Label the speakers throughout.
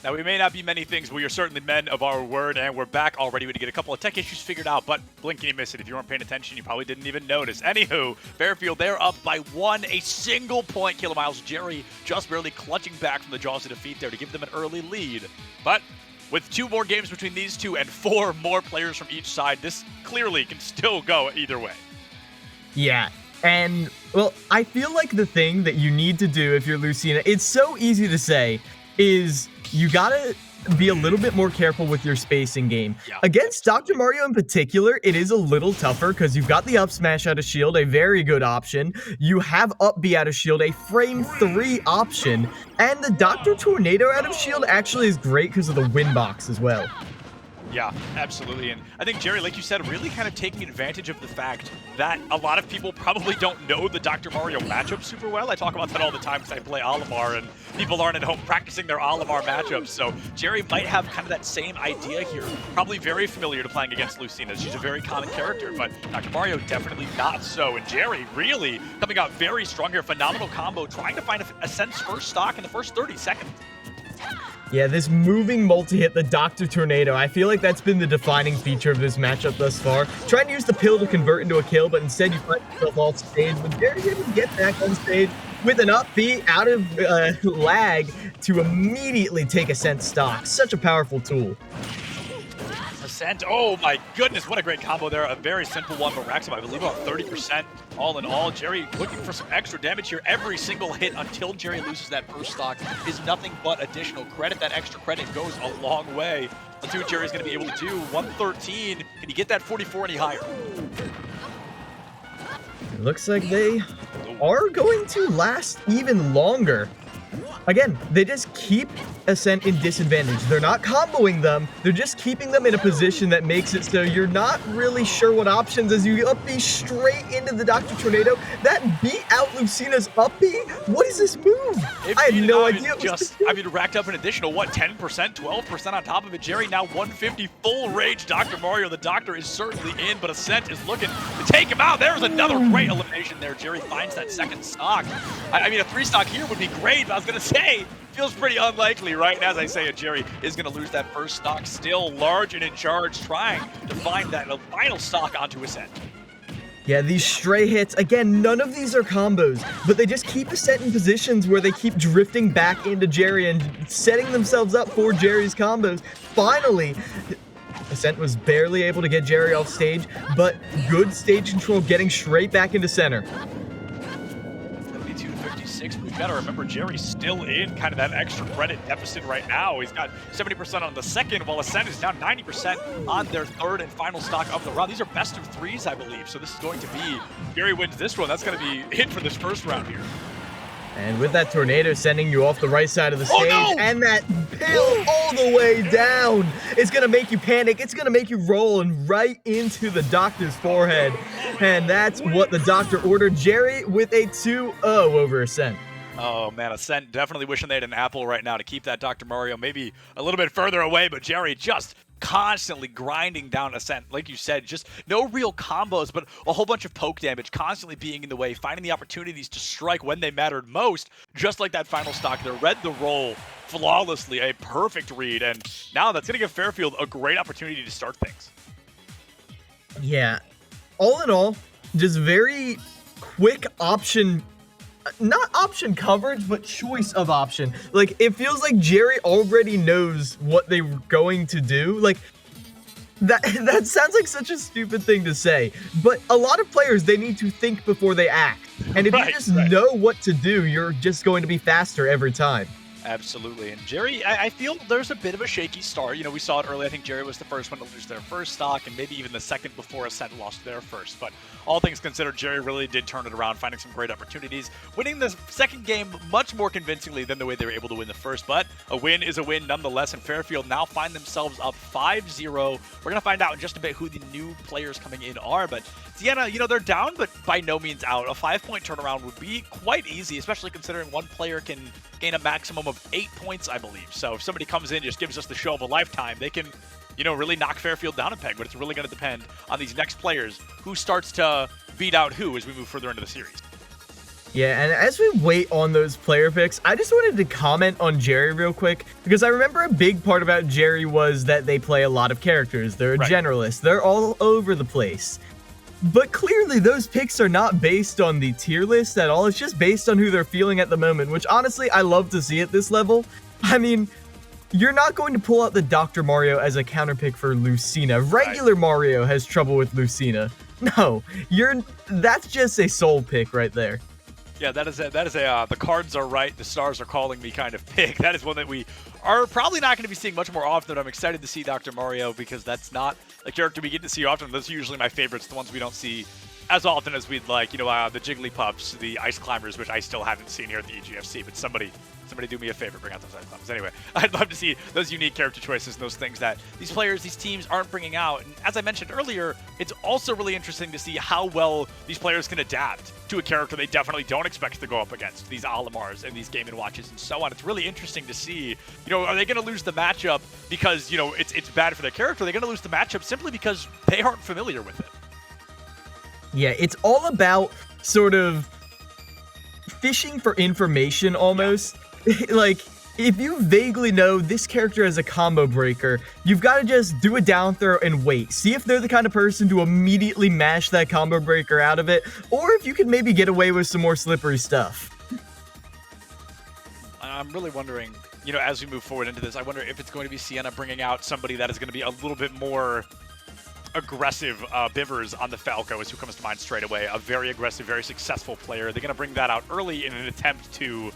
Speaker 1: Now, we may not be many things, but we are certainly men of our word, and we're back already to get a couple of tech issues figured out, but blink and you miss it. If you weren't paying attention, you probably didn't even notice. Anywho, Fairfield, they're up by 1, a single point. Kilomiles Jerry just barely clutching back from the jaws of defeat there to give them an early lead. But with 2 more games between these two and 4 more players from each side, this clearly can still go either way.
Speaker 2: Yeah. And, well, I feel like the thing that you need to do if you're Siena, it's so easy to say, is you gotta be a little bit more careful with your spacing game.
Speaker 1: Yeah,
Speaker 2: Against Dr. Mario in particular, it is a little tougher because you've got the up smash out of shield, a very good option. You have up B out of shield, a frame 3 option. And the Dr. Tornado out of shield actually is great because of the win box as well.
Speaker 1: Yeah, absolutely. And I think, Jerry, like you said, really kind of taking advantage of the fact that a lot of people probably don't know the Dr. Mario matchup super well. I talk about that all the time because I play Olimar, and people aren't at home practicing their Olimar matchups. So Jerry might have kind of that same idea here. Probably very familiar to playing against Lucina. She's a very common character, but Dr. Mario definitely not so. And Jerry really coming out very strong here. Phenomenal combo, trying to find Ascent's first stock in the first 30 seconds.
Speaker 2: Yeah, this moving multi-hit, the Dr. Tornado, I feel like that's been the defining feature of this matchup thus far. Trying to use the pill to convert into a kill, but instead you find yourself off stage. But Jerry's able to get back on stage with an up B out of lag to immediately take Ascent stock. Such a powerful tool.
Speaker 1: Ascent, oh my goodness, what a great combo there. A very simple one, but racks up, I believe, about 30% all in all. Jerry looking for some extra damage here. Every single hit until Jerry loses that first stock is nothing but additional credit. That extra credit goes a long way. Let's see what Jerry's going to be able to do. 113. Can he get that 44 any higher?
Speaker 2: It looks like they are going to last even longer. Again, they just keep Ascent in disadvantage. They're not comboing them, they're just keeping them in a position that makes it so you're not really sure what options as you up B straight into the Dr. Tornado. That beat out Lucina's up B? What is this move? I had no idea.
Speaker 1: I mean, racked up an additional, what, 10%, 12% on top of it. Jerry now 150 full rage. Dr. Mario, the Doctor, is certainly in, but Ascent is looking to take him out. There's another great elimination there. Jerry finds that second stock. I mean, a 3 stock here would be great, but I was going to say, feels pretty unlikely, right? And as I say, Jerry is going to lose that first stock. Still large and in charge, trying to find that final stock onto Ascent.
Speaker 2: Yeah, these stray hits, again, none of these are combos, but they just keep Ascent in positions where they keep drifting back into Jerry and setting themselves up for Jerry's combos. Finally, Ascent was barely able to get Jerry off stage, but good stage control, getting straight back into center.
Speaker 1: We've got to remember Jerry's still in kind of that extra credit deficit right now. He's got 70% on the second, while Ascent is down 90% on their third and final stock of the round. These are best of 3s, I believe. So this is going to be, Jerry wins this one. That's going to be it for this first round here.
Speaker 2: And with that tornado sending you off the right side of the stage,
Speaker 1: no!
Speaker 2: And that pill all the way down, it's going to make you panic. It's going to make you roll and right into the Doctor's forehead. And that's what the Doctor ordered. Jerry with a 2-0 over Ascent.
Speaker 1: Oh, man, Ascent definitely wishing they had an apple right now to keep that Dr. Mario maybe a little bit further away, but Jerry just constantly grinding down Ascent. Like you said, just no real combos, but a whole bunch of poke damage, constantly being in the way, finding the opportunities to strike when they mattered most, just like that final stock there. Read the roll flawlessly, a perfect read, and now that's going to give Fairfield a great opportunity to start things.
Speaker 2: Yeah, all in all, just very quick option, not option coverage, but choice of option. Like, it feels like Jerry already knows what they were going to do. Like, that sounds like such a stupid thing to say, but a lot of players, they need to think before they act. And if you just know what to do, you're just going to be faster every time.
Speaker 1: Absolutely. And Jerry, I feel there's a bit of a shaky start. You know, we saw it early. I think Jerry was the first one to lose their first stock, and maybe even the second before Ascent lost their first. But all things considered, Jerry really did turn it around, finding some great opportunities, winning the second game much more convincingly than the way they were able to win the first. But a win is a win nonetheless, and Fairfield now find themselves up 5-0. We're going to find out in just a bit who the new players coming in are. But Siena, you know, they're down, but by no means out. A 5-point turnaround would be quite easy, especially considering one player can gain a maximum of 8 points, I believe. So if somebody comes in and just gives us the show of a lifetime, they can, you know, really knock Fairfield down a peg, but it's really going to depend on these next players who starts to beat out who as we move further into the series.
Speaker 2: Yeah, and as we wait on those player picks, I just wanted to comment on Jerry real quick, because I remember a big part about Jerry was that they play a lot of characters. They're a generalist. They're all over the place. But clearly, those picks are not based on the tier list at all. It's just based on who they're feeling at the moment, which honestly, I love to see at this level. I mean, you're not going to pull out the Dr. Mario as a counter pick for Lucina. Regular Mario has trouble with Lucina. No, that's just a soul pick right there.
Speaker 1: Yeah, that is a the cards are right, the stars are calling me kind of pick. That is one that we are probably not going to be seeing much more often. I'm excited to see Dr. Mario because that's not a character we get to see often. Those are usually my favorites, the ones we don't see as often as we'd like. You know, the Jigglypuffs, the Ice Climbers, which I still haven't seen here at the EGFC, but somebody do me a favor, bring out those Ice Climbers. Anyway, I'd love to see those unique character choices and those things that these players, these teams aren't bringing out. And as I mentioned earlier, it's also really interesting to see how well these players can adapt to a character they definitely don't expect to go up against, these Olimars and these Game & Watches and so on. It's really interesting to see, you know, are they going to lose the matchup because, you know, it's bad for their character? Are they going to lose the matchup simply because they aren't familiar with it?
Speaker 2: Yeah, it's all about sort of fishing for information almost. Like, if you vaguely know this character as a combo breaker, you've got to just do a down throw and wait. See if they're the kind of person to immediately mash that combo breaker out of it, or if you can maybe get away with some more slippery stuff.
Speaker 1: I'm really wondering, you know, as we move forward into this, I wonder if it's going to be Siena bringing out somebody that is going to be a little bit more aggressive. Bivers on the Falco is who comes to mind straight away. A very aggressive, very successful player. They're going to bring that out early in an attempt to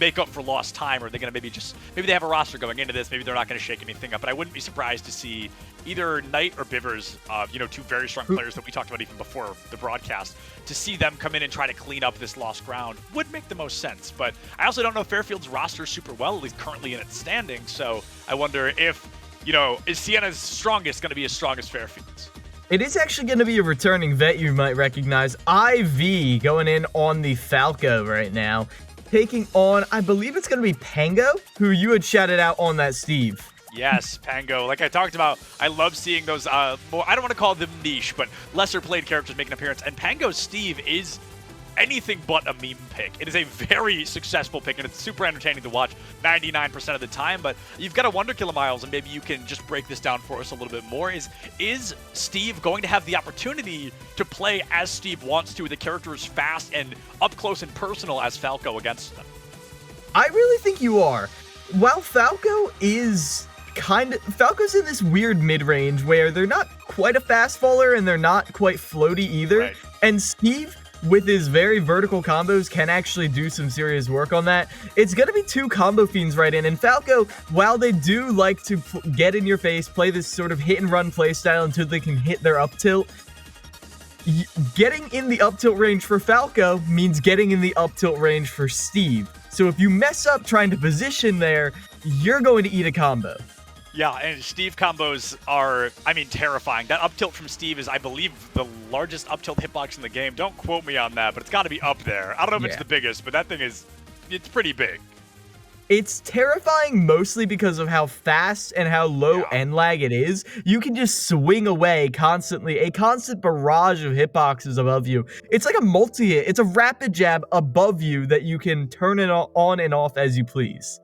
Speaker 1: make up for lost time, or they're going to maybe they have a roster going into this, maybe they're not going to shake anything up, but I wouldn't be surprised to see either Knight or Bivers, you know, two very strong players that we talked about even before the broadcast, to see them come in and try to clean up this lost ground would make the most sense. But I also don't know Fairfield's roster super well, at least currently in its standing, so I wonder if, you know, is Siena's strongest going to be as strong as Fairfield's?
Speaker 2: It is actually going to be a returning vet you might recognize, IV, going in on the Falco right now, taking on, I believe it's going to be Pango, who you had shouted out on that, Steve.
Speaker 1: Yes, Pango. Like I talked about, I love seeing those, more, I don't want to call them niche, but lesser played characters make an appearance. And Pango's Steve is anything but a meme pick. It is a very successful pick, and it's super entertaining to watch 99% of the time. But you've got to wonder, Kilamiles, and maybe you can just break this down for us a little bit more, is Steve going to have the opportunity to play as Steve wants to, the character is fast and up close and personal as Falco against them?
Speaker 2: I really think you are. While Falco's in this weird mid-range where they're not quite a fast faller and they're not quite floaty either.
Speaker 1: Right.
Speaker 2: And Steve, with his very vertical combos, can actually do some serious work on that. It's going to be two combo fiends right in. And Falco, while they do like to get in your face, play this sort of hit and run playstyle until they can hit their up tilt, getting in the up tilt range for Falco means getting in the up tilt range for Steve. So if you mess up trying to position there, you're going to eat a combo.
Speaker 1: Yeah, and Steve combos are, I mean, terrifying. That up tilt from Steve is, I believe, the largest up tilt hitbox in the game. Don't quote me on that, but it's got to be up there. I don't know if it's the biggest, but that thing it's pretty big.
Speaker 2: It's terrifying mostly because of how fast and how low end lag it is. You can just swing away constantly, a constant barrage of hitboxes above you. It's like a multi-hit. It's a rapid jab above you that you can turn it on and off as you please.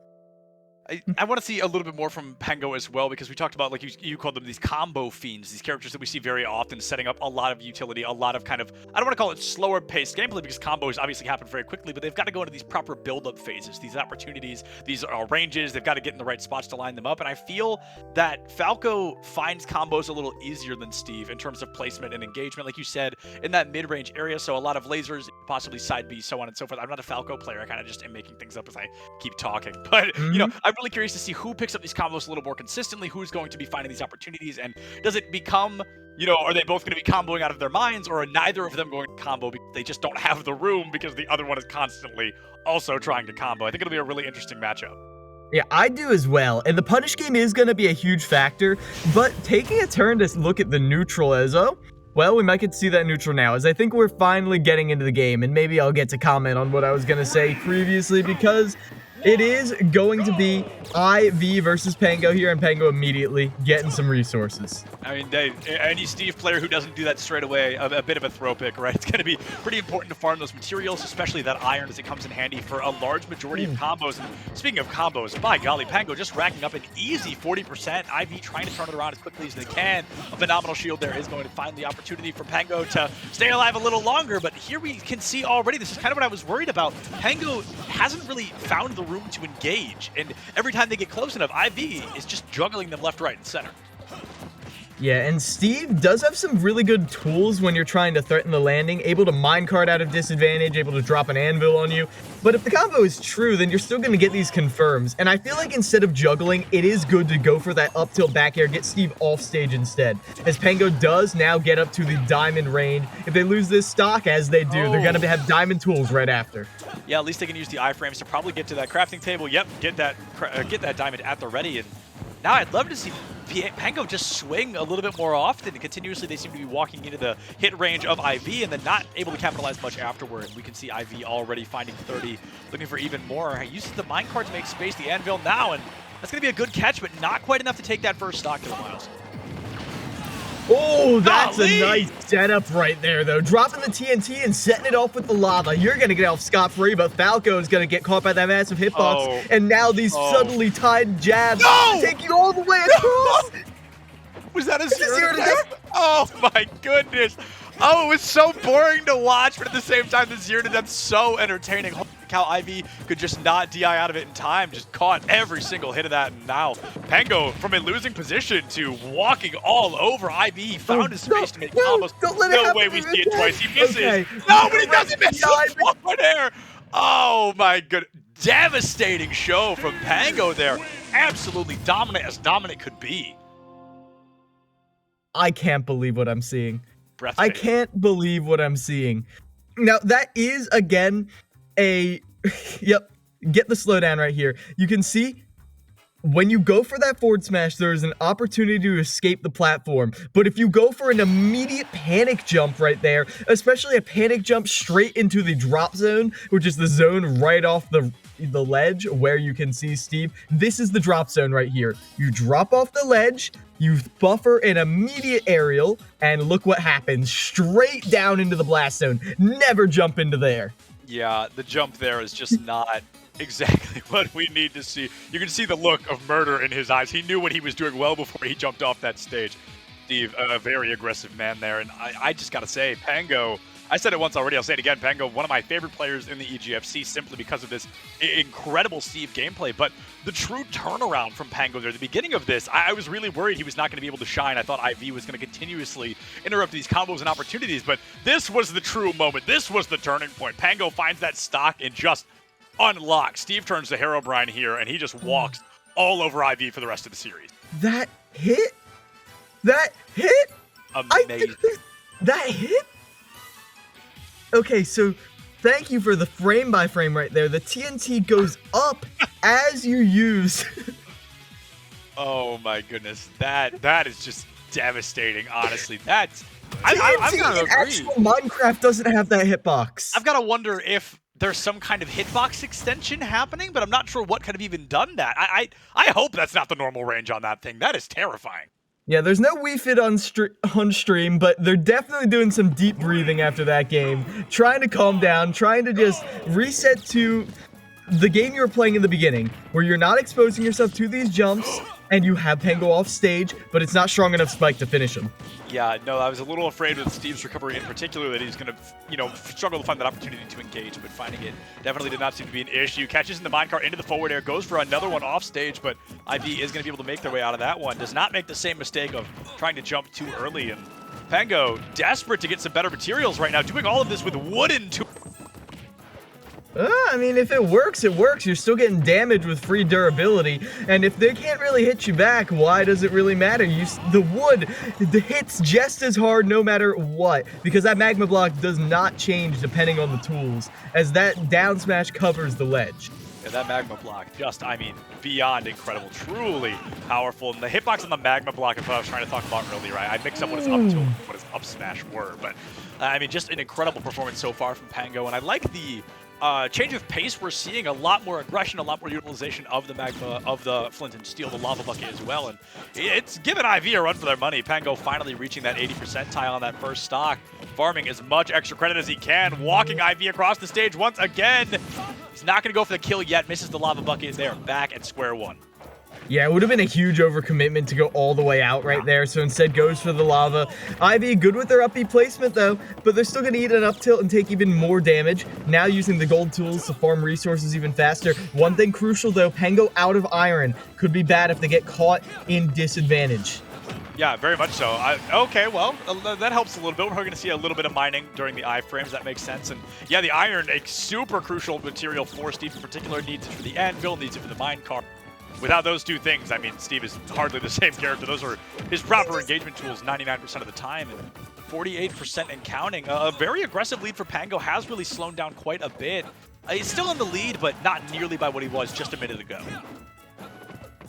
Speaker 1: I want to see a little bit more from Pango as well, because we talked about, like you called them, these combo fiends, these characters that we see very often setting up a lot of utility, a lot of kind of, I don't want to call it slower paced gameplay because combos obviously happen very quickly, but they've got to go into these proper build-up phases, these opportunities, these ranges, they've got to get in the right spots to line them up, and I feel that Falco finds combos a little easier than Steve in terms of placement and engagement, like you said, in that mid-range area, so a lot of lasers, possibly side B, so on and so forth. I'm not a Falco player, I kind of just am making things up as I keep talking, but, you know, I'm really curious to see who picks up these combos a little more consistently, who's going to be finding these opportunities, and does it become, you know, are they both going to be comboing out of their minds, or are neither of them going to combo because they just don't have the room because the other one is constantly also trying to combo? I think it'll be a really interesting matchup.
Speaker 2: Yeah, I do as well, and the punish game is going to be a huge factor, but taking a turn to look at the neutral as, well, we might get to see that neutral now, as I think we're finally getting into the game, and maybe I'll get to comment on what I was going to say previously, because It is going to be IV versus Pango here, and Pango immediately getting some resources.
Speaker 1: I mean, any Steve player who doesn't do that straight away, a bit of a throw pick, right? It's going to be pretty important to farm those materials, especially that iron, as it comes in handy for a large majority of combos. And speaking of combos, by golly, Pango just racking up an easy 40%. IV trying to turn it around as quickly as they can. A phenomenal shield there is going to find the opportunity for Pango to stay alive a little longer, but here we can see already, this is kind of what I was worried about. Pango hasn't really found the room to engage, and every time they get close enough, IV is just juggling them left, right, and center.
Speaker 2: Yeah, and Steve does have some really good tools when you're trying to threaten the landing, able to minecart out of disadvantage, able to drop an anvil on you. But if the combo is true, then you're still going to get these confirms. And I feel like instead of juggling, it is good to go for that up tilt back air, get Steve off stage instead. As Pango does now get up to the diamond range. If they lose this stock, as they do, they're going to have diamond tools right after.
Speaker 1: Yeah, at least they can use the iframes to probably get to that crafting table. Yep, get that diamond at the ready. And now I'd love to see Pango just swing a little bit more often. Continuously, they seem to be walking into the hit range of IV and then not able to capitalize much afterward. We can see IV already finding 30, looking for even more. He uses the minecart to make space, the anvil now, and that's going to be a good catch, but not quite enough to take that first stock kill, Miles.
Speaker 2: Oh, that's a nice setup right there, though. Dropping the TNT and setting it off with the lava. You're going to get off scot-free, but Falco is going to get caught by that massive hitbox. And now these suddenly tied jabs take you all the way across.
Speaker 1: Was that a zero to death? Oh, my goodness. Oh, it was so boring to watch, but at the same time, the zero to death so entertaining. Holy cow, IV could just not DI out of it in time, just caught every single hit of that. And now Pango from a losing position to walking all over IV. He found his space to make combos. No way we see it twice. He misses. No, but he doesn't miss one air. Oh my good. Devastating show from Pango there. Absolutely dominant as dominant could be.
Speaker 2: I can't believe what I'm seeing. I can't believe what I'm seeing. Now, that is, again, yep, get the slowdown right here. You can see when you go for that forward smash, there's an opportunity to escape the platform. But if you go for an immediate panic jump right there, especially a panic jump straight into the drop zone, which is the zone right off the ledge where you can see Steve, this is the drop zone right here. You drop off the ledge, you buffer an immediate aerial, and look what happens. Straight down into the blast zone. Never jump into there.
Speaker 1: Yeah, the jump there is just not exactly what we need to see. You can see the look of murder in his eyes. He knew what he was doing well before he jumped off that stage. Steve, a very aggressive man there. And I just got to say, Pango, I said it once already, I'll say it again, Pango, one of my favorite players in the EGFC simply because of this incredible Steve gameplay. But the true turnaround from Pango there, at the beginning of this, I was really worried he was not going to be able to shine. I thought IV was going to continuously interrupt these combos and opportunities, but this was the true moment. This was the turning point. Pango finds that stock and just unlocks. Steve turns to Herobrine here, and he just walks all over IV for the rest of the series.
Speaker 2: That hit? That hit?
Speaker 1: Amazing.
Speaker 2: That hit? Okay, so thank you for the frame by frame right there. The TNT goes up as you use.
Speaker 1: Oh my goodness, that is just devastating. Honestly, that's
Speaker 2: I'm gonna agree. Actual Minecraft doesn't have that hitbox.
Speaker 1: I've got to wonder if there's some kind of hitbox extension happening, but I'm not sure what could have even done that. I hope that's not the normal range on that thing. That is terrifying.
Speaker 2: Yeah, there's no Wii Fit on stream, but they're definitely doing some deep breathing after that game. Trying to calm down, trying to just reset to the game you were playing in the beginning, where you're not exposing yourself to these jumps, and you have Pango off stage, but it's not strong enough spike to finish him.
Speaker 1: Yeah, no, I was a little afraid with Steve's recovery in particular that he's going to, struggle to find that opportunity to engage, but finding it definitely did not seem to be an issue. Catches in the minecart into the forward air, goes for another one off stage, but IV is going to be able to make their way out of that one. Does not make the same mistake of trying to jump too early, and Pango, desperate to get some better materials right now, doing all of this with wooden tools.
Speaker 2: I mean, if it works, it works. You're still getting damage with free durability. And if they can't really hit you back, why does it really matter? The wood hits just as hard no matter what. Because that magma block does not change depending on the tools. As that down smash covers the ledge.
Speaker 1: Yeah, that magma block, beyond incredible. Truly powerful. And the hitbox on the magma block is what I was trying to talk about earlier. I mixed up what his up tilt and what his up smash were. But, just an incredible performance so far from Pango. And I like the change of pace, we're seeing a lot more aggression, a lot more utilization of the magma, of the flint and steel, the lava bucket as well, and it's given IV a run for their money. Pango finally reaching that 80 percentile on that first stock, farming as much extra credit as he can, walking IV across the stage once again. He's not going to go for the kill yet, misses the lava bucket. They're back at square one.
Speaker 2: Yeah, it would have been a huge overcommitment to go all the way out right there, so instead goes for the lava. Ivy good with their up B placement though, but they're still going to eat an up tilt and take even more damage. Now using the gold tools to farm resources even faster. One thing crucial though, Pango out of iron. Could be bad if they get caught in disadvantage.
Speaker 1: Yeah, very much so. Okay, well, that helps a little bit. We're going to see a little bit of mining during the iframes. That makes sense. And yeah, the iron, a super crucial material for Steve in particular. Needs it for the anvil, needs it for the minecart. Without those two things, I mean, Steve is hardly the same character. Those are his proper engagement tools 99% of the time, and 48% and counting. A very aggressive lead for Pango has really slowed down quite a bit. He's still in the lead, but not nearly by what he was just a minute ago.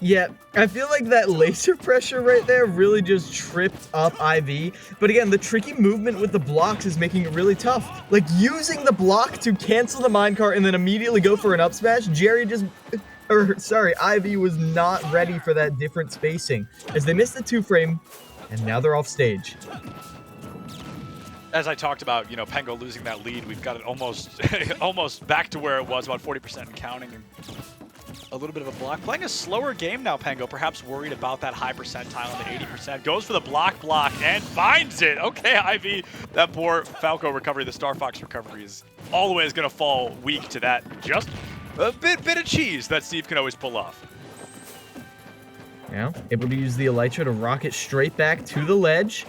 Speaker 2: Yeah, I feel like that laser pressure right there really just tripped up IV. But again, the tricky movement with the blocks is making it really tough. Like, using the block to cancel the minecart and then immediately go for an up smash, Jerry just... Ivy was not ready for that different spacing as they missed the 2-frame, and now they're off stage.
Speaker 1: As I talked about, you know, Pango losing that lead, we've got it almost almost back to where it was, about 40% and counting. And a little bit of a block. Playing a slower game now, Pango, perhaps worried about that high percentile in the 80%. Goes for the block, and finds it. Okay, Ivy, that poor Falco recovery, the Star Fox recovery is always going to fall weak to that. Just a bit of cheese that Steve can always pull off.
Speaker 2: Now, able to use the Elytra to rocket straight back to the ledge.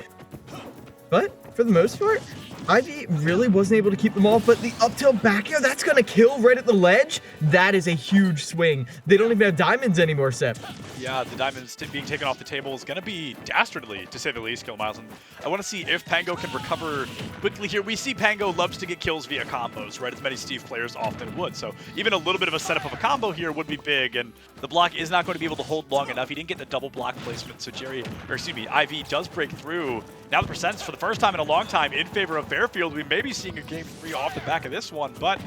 Speaker 2: But, for the most part, Ivy really wasn't able to keep them off, but the up tilt back air, that's going to kill right at the ledge. That is a huge swing. They don't even have diamonds anymore, Sep.
Speaker 1: Yeah, the diamonds being taken off the table is going to be dastardly, to say the least, Kill Miles. And I want to see if Pango can recover quickly here. We see Pango loves to get kills via combos, right? As many Steve players often would. So even a little bit of a setup of a combo here would be big, and the block is not going to be able to hold long enough. He didn't get the double block placement, so IV does break through. Now the percents, for the first time in a long time, in favor of Fairfield. We may be seeing a game 3 off the back of this one, but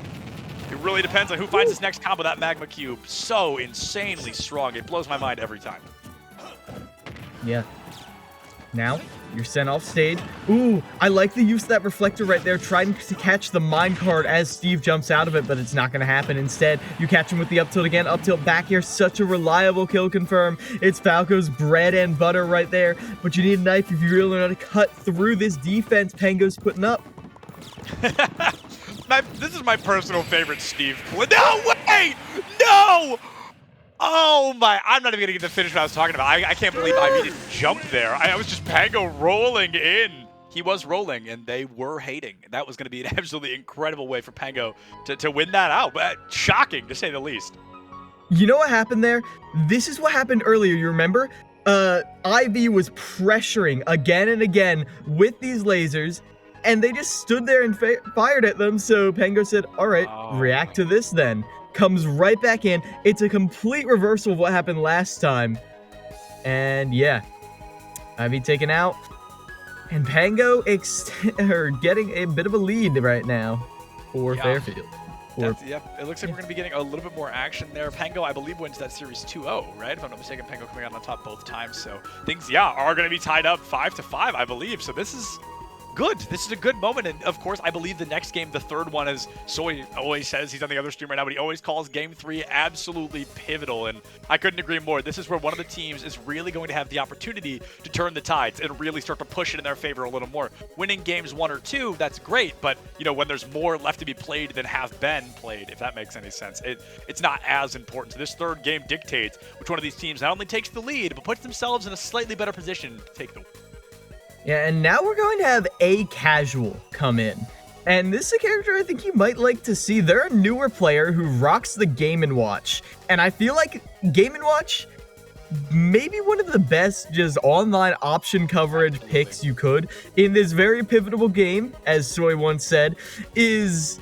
Speaker 1: it really depends on who finds this next combo. That Magma Cube, so insanely strong. It blows my mind every time.
Speaker 2: Yeah. Now, you're sent off stage. Ooh, I like the use of that reflector right there, trying to catch the minecart as Steve jumps out of it, but it's not going to happen. Instead, you catch him with the up tilt again. Up tilt back here, such a reliable kill confirm. It's Falco's bread and butter right there, but you need a knife if you really know how to cut through this defense Pango's putting up.
Speaker 1: This is my personal favorite Steve. No, wait! No! Oh my, I'm not even gonna get to finish what I was talking about. I can't believe Ivy didn't jump there. I was just Pango rolling in. He was rolling, and they were hating. That was gonna be an absolutely incredible way for Pango to win that out. But shocking, to say the least.
Speaker 2: You know what happened there? This is what happened earlier, you remember? Ivy was pressuring again and again with these lasers, and they just stood there and fired at them, so Pango said, all right, react to this then. Comes right back in. It's a complete reversal of what happened last time. And yeah, Ivy taken out. And Pango getting a bit of a lead right now for Fairfield.
Speaker 1: Yep, it looks like we're going to be getting a little bit more action there. Pango, I believe, wins that series 2-0, right? If I'm not mistaken, Pango coming out on top both times. So things, are going to be tied up 5-5, I believe. So this is good. This is a good moment, and of course, I believe the next game, the third one, as Soy always says, he's on the other stream right now, but he always calls Game 3 absolutely pivotal, and I couldn't agree more. This is where one of the teams is really going to have the opportunity to turn the tides and really start to push it in their favor a little more. Winning games 1 or 2, that's great, but when there's more left to be played than have been played, if that makes any sense, it's not as important. So this third game dictates which one of these teams not only takes the lead, but puts themselves in a slightly better position to take the win.
Speaker 2: Yeah, and now we're going to have a casual come in. And this is a character I think you might like to see. They're a newer player who rocks the Game & Watch. And I feel like Game & Watch, maybe one of the best just online option coverage picks you could in this very pivotal game, as Soy once said, is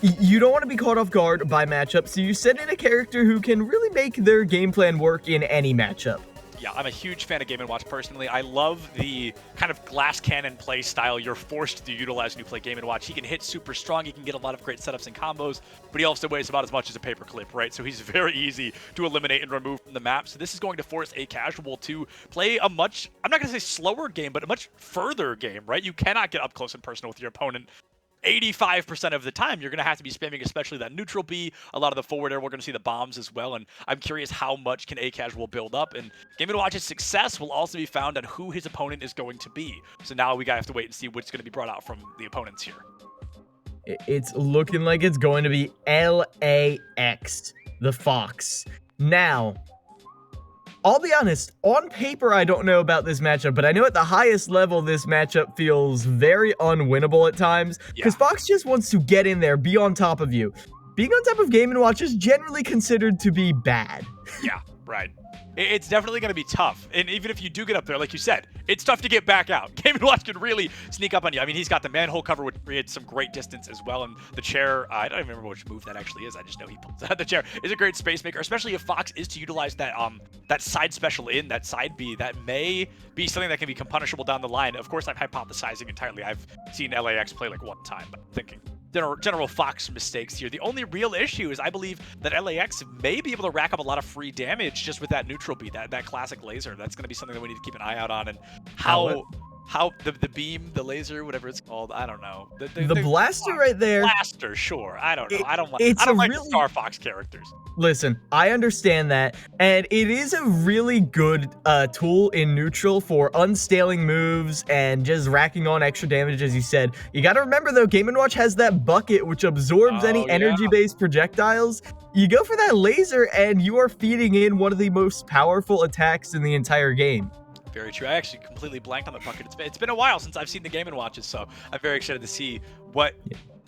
Speaker 2: you don't want to be caught off guard by matchup, so you send in a character who can really make their game plan work in any matchup.
Speaker 1: Yeah, I'm a huge fan of Game & Watch personally. I love the kind of glass cannon play style you're forced to utilize when you play Game & Watch. He can hit super strong, he can get a lot of great setups and combos, but he also weighs about as much as a paperclip, right? So he's very easy to eliminate and remove from the map. So this is going to force a casual to play a much, I'm not going to say slower game, but a much further game, right? You cannot get up close and personal with your opponent 85% of the time. You're going to have to be spamming, especially that neutral B, a lot of the forward air. We're going to see the bombs as well, and I'm curious how much can A Casual build up, and Game & Watch's success will also be found on who his opponent is going to be. So now we have to wait and see what's going to be brought out from the opponents here.
Speaker 2: It's looking like it's going to be LAX, the Fox. Now, I'll be honest, on paper, I don't know about this matchup, but I know at the highest level, this matchup feels very unwinnable at times, because Fox just wants to get in there, be on top of you. Being on top of Game & Watch is generally considered to be bad.
Speaker 1: Yeah, right. It's definitely going to be tough. And even if you do get up there, like you said, it's tough to get back out. Game & Watch can really sneak up on you. I mean, he's got the manhole cover, which creates some great distance as well. And the chair, I don't even remember which move that actually is. I just know he pulls out the chair. Is a great space maker, especially if Fox is to utilize that that side special in, that side B. That may be something that can be punishable down the line. Of course, I'm hypothesizing entirely. I've seen LAX play like one time, but I'm thinking general Fox mistakes here. The only real issue is I believe that LAX may be able to rack up a lot of free damage just with that neutral beat, that classic laser. That's going to be something that we need to keep an eye out on, and how the beam, the laser, whatever it's called, I don't know.
Speaker 2: The blaster right there.
Speaker 1: Blaster, sure. I don't know. I don't like the Star Fox characters.
Speaker 2: Listen, I understand that, and it is a really good tool in neutral for unstaling moves and just racking on extra damage, as you said. You gotta remember, though, Game & Watch has that bucket which absorbs any energy-based projectiles. You go for that laser, and you are feeding in one of the most powerful attacks in the entire game.
Speaker 1: Very true. I actually completely blanked on the bucket. It's been a while since I've seen the Game & Watches, so I'm very excited to see what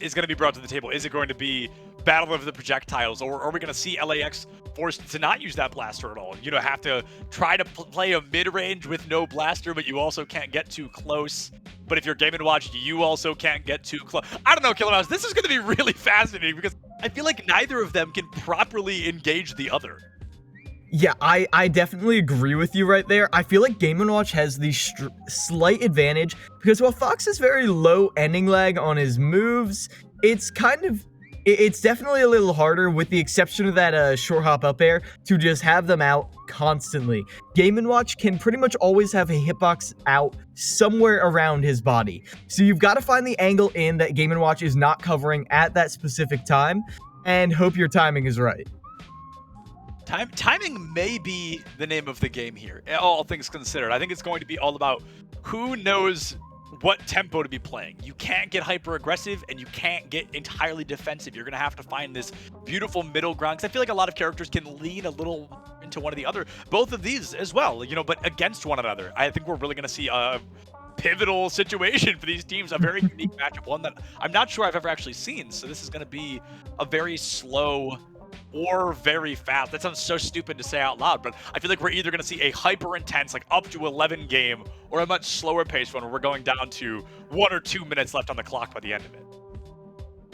Speaker 1: is going to be brought to the table. Is it going to be Battle of the Projectiles, or are we going to see LAX forced to not use that blaster at all? You know, have to try to play a mid-range with no blaster, but you also can't get too close. But if you're Game & Watch, you also can't get too close. I don't know, Killer Mouse. This is going to be really fascinating because I feel like neither of them can properly engage the other.
Speaker 2: Yeah, I definitely agree with you right there. I feel like Game & Watch has the slight advantage because while Fox has very low ending lag on his moves, it's definitely a little harder, with the exception of that short hop up air, to just have them out constantly. Game & Watch can pretty much always have a hitbox out somewhere around his body. So you've got to find the angle in that Game & Watch is not covering at that specific time, and hope your timing is right.
Speaker 1: Timing may be the name of the game here, all things considered. I think it's going to be all about who knows what tempo to be playing. You can't get hyper aggressive and you can't get entirely defensive. You're going to have to find this beautiful middle ground, because I feel like a lot of characters can lean a little into one or the other. Both of these as well, you know, but against one another. I think we're really going to see a pivotal situation for these teams, a very unique matchup, one that I'm not sure I've ever actually seen. So this is going to be a very slow or very fast. That sounds so stupid to say out loud, but I feel like we're either going to see a hyper intense, like up to 11 game, or a much slower paced one where we're going down to 1 or 2 minutes left on the clock by the end of it.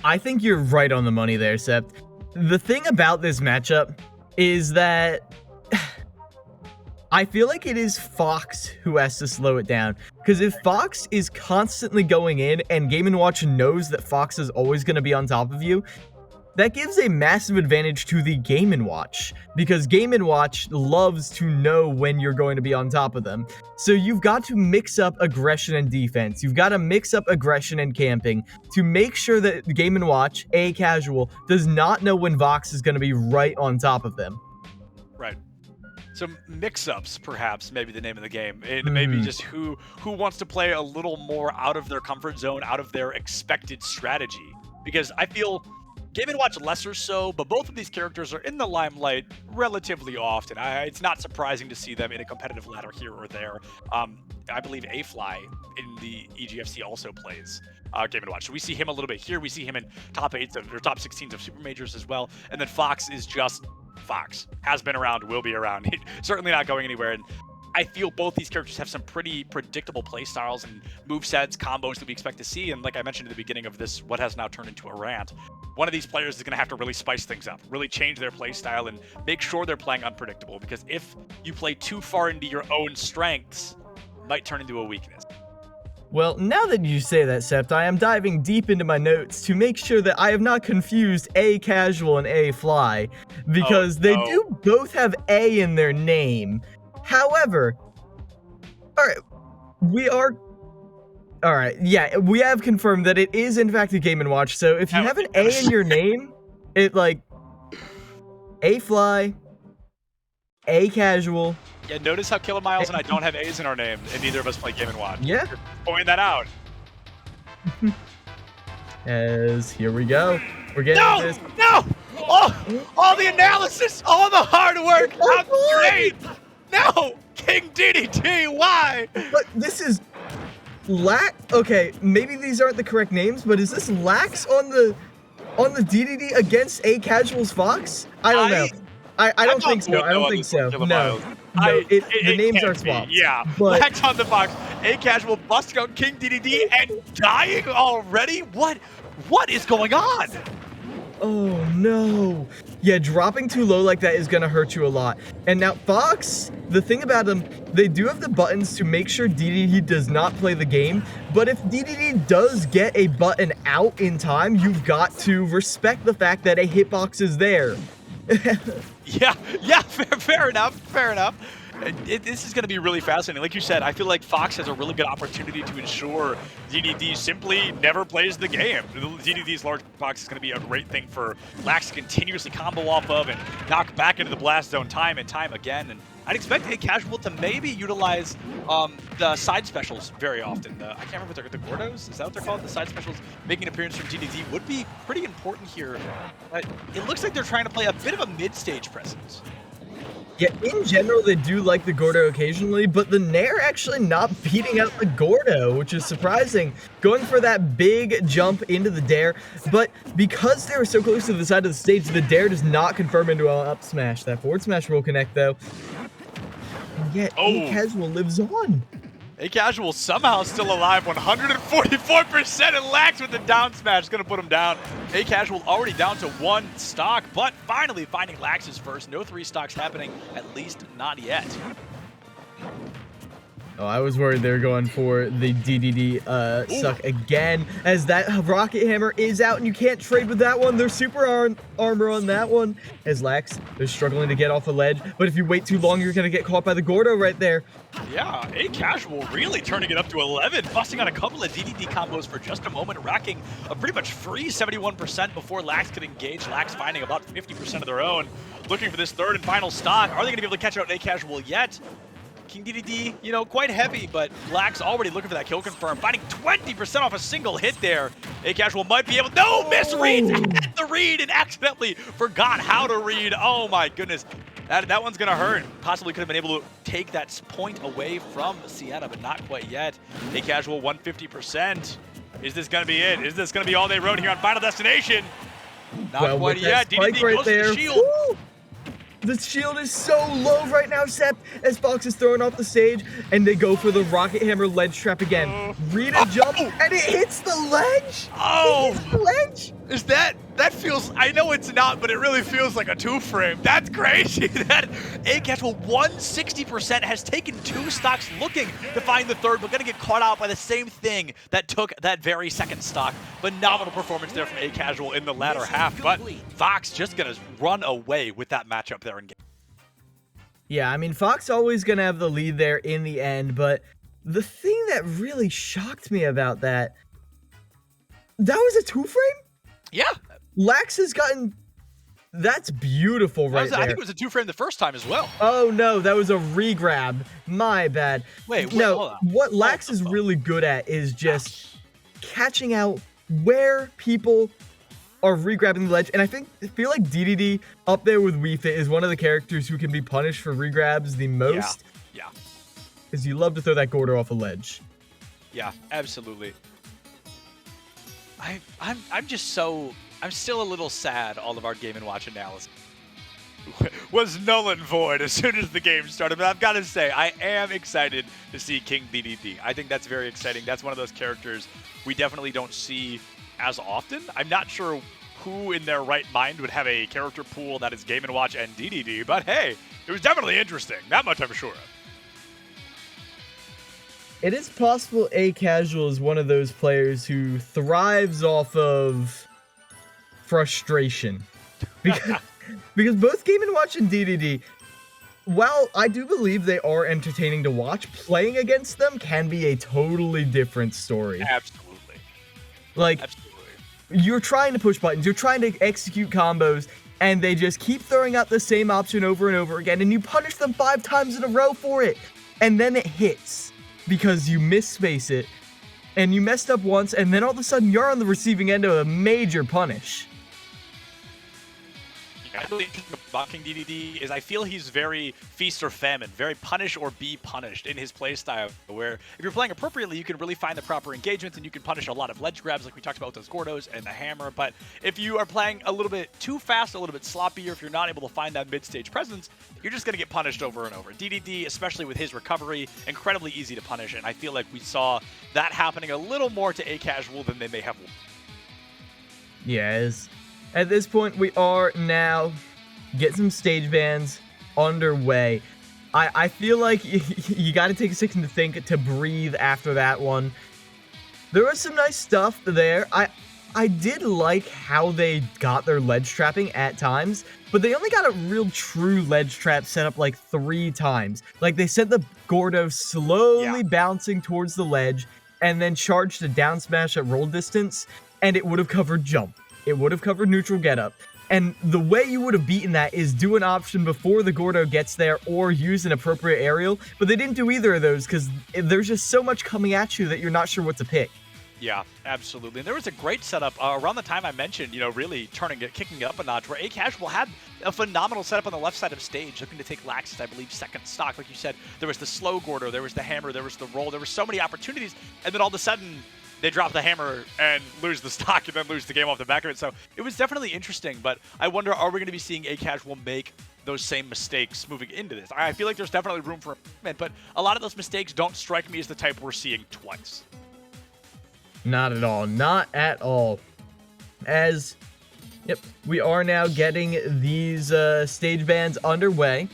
Speaker 2: I think you're right on the money there, Sept. The thing about this matchup is that I feel like it is Fox who has to slow it down. Because if Fox is constantly going in and Game & Watch knows that Fox is always going to be on top of you, that gives a massive advantage to the Game & Watch, because Game & Watch loves to know when you're going to be on top of them. So you've got to mix up aggression and defense. You've got to mix up aggression and camping to make sure that Game & Watch, A Casual, does not know when Vox is going to be right on top of them.
Speaker 1: Right. So mix-ups, perhaps, maybe the name of the game. It maybe just who wants to play a little more out of their comfort zone, out of their expected strategy. Because I feel Game & Watch lesser so, but both of these characters are in the limelight relatively often. It's not surprising to see them in a competitive ladder here or there. I believe A-Fly in the EGFC also plays Game & Watch. So we see him a little bit here. We see him in top 8s or top 16s of Super Majors as well. And then Fox is just Fox. Has been around, will be around. Certainly not going anywhere. And I feel both these characters have some pretty predictable play styles and movesets, combos that we expect to see. And like I mentioned at the beginning of this, what has now turned into a rant, one of these players is going to have to really spice things up, really change their play style, and make sure they're playing unpredictable. Because if you play too far into your own strengths, it might turn into a weakness.
Speaker 2: Well, now that you say that, Sept, I am diving deep into my notes to make sure that I have not confused A Casual and A Fly, because they do both have A in their name. However, we have confirmed that it is in fact a Game & Watch, so if you have an A in your name, it like A Fly, A Casual.
Speaker 1: Yeah, notice how Killer Miles and I don't have A's in our name, and neither of us play Game & Watch.
Speaker 2: Yeah.
Speaker 1: You're pointing that out.
Speaker 2: As here we go. We're getting this.
Speaker 1: No! All the analysis, all the hard work, how great! No! King DDT, why?
Speaker 2: But this is okay, maybe these aren't the correct names, but is this Lax on the DDD against A Casual's Fox? I don't know. I don't think so. I don't think so. No. The names are swapped.
Speaker 1: Yeah,
Speaker 2: but
Speaker 1: Lax on the Fox, A Casual busting out King DDD and dying already? What is going on?
Speaker 2: Oh no. Yeah, dropping too low like that is gonna hurt you a lot. And now Fox, the thing about them, they do have the buttons to make sure DDD does not play the game, but if DDD does get a button out in time, you've got to respect the fact that a hitbox is there.
Speaker 1: Yeah, fair enough. This is going to be really fascinating. Like you said, I feel like Fox has a really good opportunity to ensure DDD simply never plays the game. DDD's large box is going to be a great thing for Lax to continuously combo off of and knock back into the blast zone time and time again. And I'd expect A Casual to maybe utilize the side specials very often. I can't remember what they're, the Gordos? Is that what they're called? The side specials making an appearance from DDD would be pretty important here. But it looks like they're trying to play a bit of a mid-stage presence.
Speaker 2: Yeah, in general, they do like the Gordo occasionally, but the Nair actually not beating out the Gordo, which is surprising. Going for that big jump into the Dare, but because they were so close to the side of the stage, the Dare does not confirm into an up smash. That forward smash will connect, though. And yet, A Casual lives on.
Speaker 1: A Casual somehow still alive, 144%, and Lax with the down smash is going to put him down. A Casual already down to 1 stock, but finally finding Lax's first. No 3 stocks happening, at least not yet.
Speaker 2: Oh, I was worried they were going for the DDD suck again, as that Rocket Hammer is out, and you can't trade with that one. There's super armor on that one. As Lax, they're struggling to get off the ledge, but if you wait too long, you're going to get caught by the Gordo right there.
Speaker 1: Yeah, A Casual really turning it up to 11, busting on a couple of DDD combos for just a moment, racking a pretty much free 71% before Lax could engage. Lax finding about 50% of their own, looking for this third and final stock. Are they going to be able to catch out A Casual yet? King DDD, you know, quite heavy, but Lax already looking for that kill confirm, finding 20% off a single hit there. A Casual might be able, no, misreads at the read and accidentally forgot how to read. Oh my goodness, that one's gonna hurt. Possibly could have been able to take that point away from Siena, but not quite yet. A Casual 150%. Is this gonna be it? Is this gonna be all they wrote here on Final Destination? Not quite yet. DDD
Speaker 2: right
Speaker 1: goes
Speaker 2: there.
Speaker 1: to the shield.
Speaker 2: Woo! The shield is so low right now, Sepp, as Fox is throwing off the stage, and they go for the Rocket Hammer ledge trap again. Read a jump, and it hits the ledge!
Speaker 1: Oh!
Speaker 2: It hits the ledge!
Speaker 1: Is that feels, I know it's not, but it really feels like a 2-frame. That's crazy. That A Casual 160% has taken 2 stocks looking to find the third, but gonna get caught out by the same thing that took that very second stock. Phenomenal performance there from A Casual in the latter half, but Fox just gonna run away with that matchup there in game.
Speaker 2: Yeah, I mean, Fox always gonna have the lead there in the end, but the thing that really shocked me about that was a 2-frame?
Speaker 1: Yeah.
Speaker 2: Lax has gotten... That's beautiful right there.
Speaker 1: I think it was a 2-frame the first time as well.
Speaker 2: Oh, no, that was a re-grab. My bad.
Speaker 1: Wait,
Speaker 2: no, what Lax is really good at is just catching out where people are re-grabbing the ledge. And I feel like DDD up there with Wii Fit is one of the characters who can be punished for re-grabs the most.
Speaker 1: Yeah.
Speaker 2: Because you love to throw that Gordo off a ledge.
Speaker 1: Yeah, absolutely. I'm still a little sad all of our Game & Watch analysis. was null and void as soon as the game started. But I've got to say, I am excited to see King DDD. I think that's very exciting. That's one of those characters we definitely don't see as often. I'm not sure who in their right mind would have a character pool that is Game & Watch and DDD, but hey, it was definitely interesting. That much I'm sure of.
Speaker 2: It is possible A Casual is one of those players who thrives off of frustration. Because both Game & Watch and DDD, while I do believe they are entertaining to watch, playing against them can be a totally different story.
Speaker 1: Absolutely.
Speaker 2: Like,
Speaker 1: Absolutely.
Speaker 2: You're trying to push buttons, you're trying to execute combos, and they just keep throwing out the same option over and over again, and you punish them 5 times in a row for it. And then it hits because you misspace it, and you messed up once, and then all of a sudden you're on the receiving end of a major punish.
Speaker 1: Really interesting about King DDD is I feel he's very feast or famine, very punish or be punished in his playstyle, where if you're playing appropriately, you can really find the proper engagements and you can punish a lot of ledge grabs like we talked about with those Gordos and the hammer. But if you are playing a little bit too fast, a little bit sloppy, or if you're not able to find that mid-stage presence, you're just going to get punished over and over. DDD, especially with his recovery, incredibly easy to punish, and I feel like we saw that happening a little more to A Casual than they may have.
Speaker 2: Yes. At this point, we are now getting some stage bans underway. I feel like you got to take a second to think, to breathe after that one. There was some nice stuff there. I did like how they got their ledge trapping at times, but they only got a real true ledge trap set up like 3 times. Like, they sent the Gordo slowly bouncing towards the ledge and then charged a down smash at roll distance, and it would have covered jump. It would have covered neutral getup. And the way you would have beaten that is do an option before the Gordo gets there or use an appropriate aerial, but they didn't do either of those because there's just so much coming at you that you're not sure what to pick.
Speaker 1: Yeah, absolutely. And there was a great setup around the time I mentioned, really kicking it up a notch, where A Casual had a phenomenal setup on the left side of stage, looking to take Lax's, I believe, second stock. Like you said, there was the slow Gordo, there was the hammer, there was the roll, there were so many opportunities, and then all of a sudden, they drop the hammer and lose the stock and then lose the game off the back of it. So it was definitely interesting, but I wonder, are we going to be seeing A Casual make those same mistakes moving into this? I feel like there's definitely room for improvement, but a lot of those mistakes don't strike me as the type we're seeing twice.
Speaker 2: Not at all. Not at all. As, we are now getting these stage bans underway.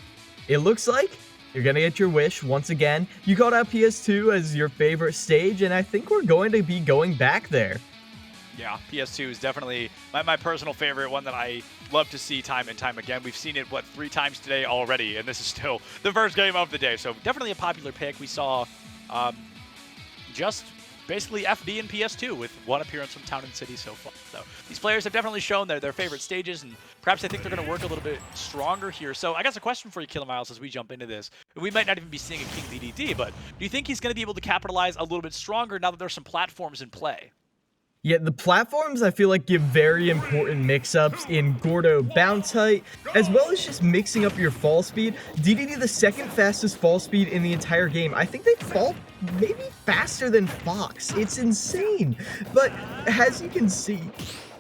Speaker 2: It looks like you're going to get your wish once again. You called out PS2 as your favorite stage, and I think we're going to be going back there.
Speaker 1: Yeah, PS2 is definitely my personal favorite, one that I love to see time and time again. We've seen it, 3 times today already, and this is still the first game of the day. So definitely a popular pick. We saw just basically FD and PS2 with 1 appearance from Town and City so far. So these players have definitely shown their favorite stages, and perhaps I think they're going to work a little bit stronger here. So I guess a question for you, Killer Miles, as we jump into this. We might not even be seeing a King DDD, but do you think he's going to be able to capitalize a little bit stronger now that there's some platforms in play?
Speaker 2: Yeah, the platforms, I feel like, give very important mix-ups in Gordo bounce height, as well as just mixing up your fall speed. DDD, the second fastest fall speed in the entire game. I think they fall maybe faster than Fox. It's insane. But as you can see,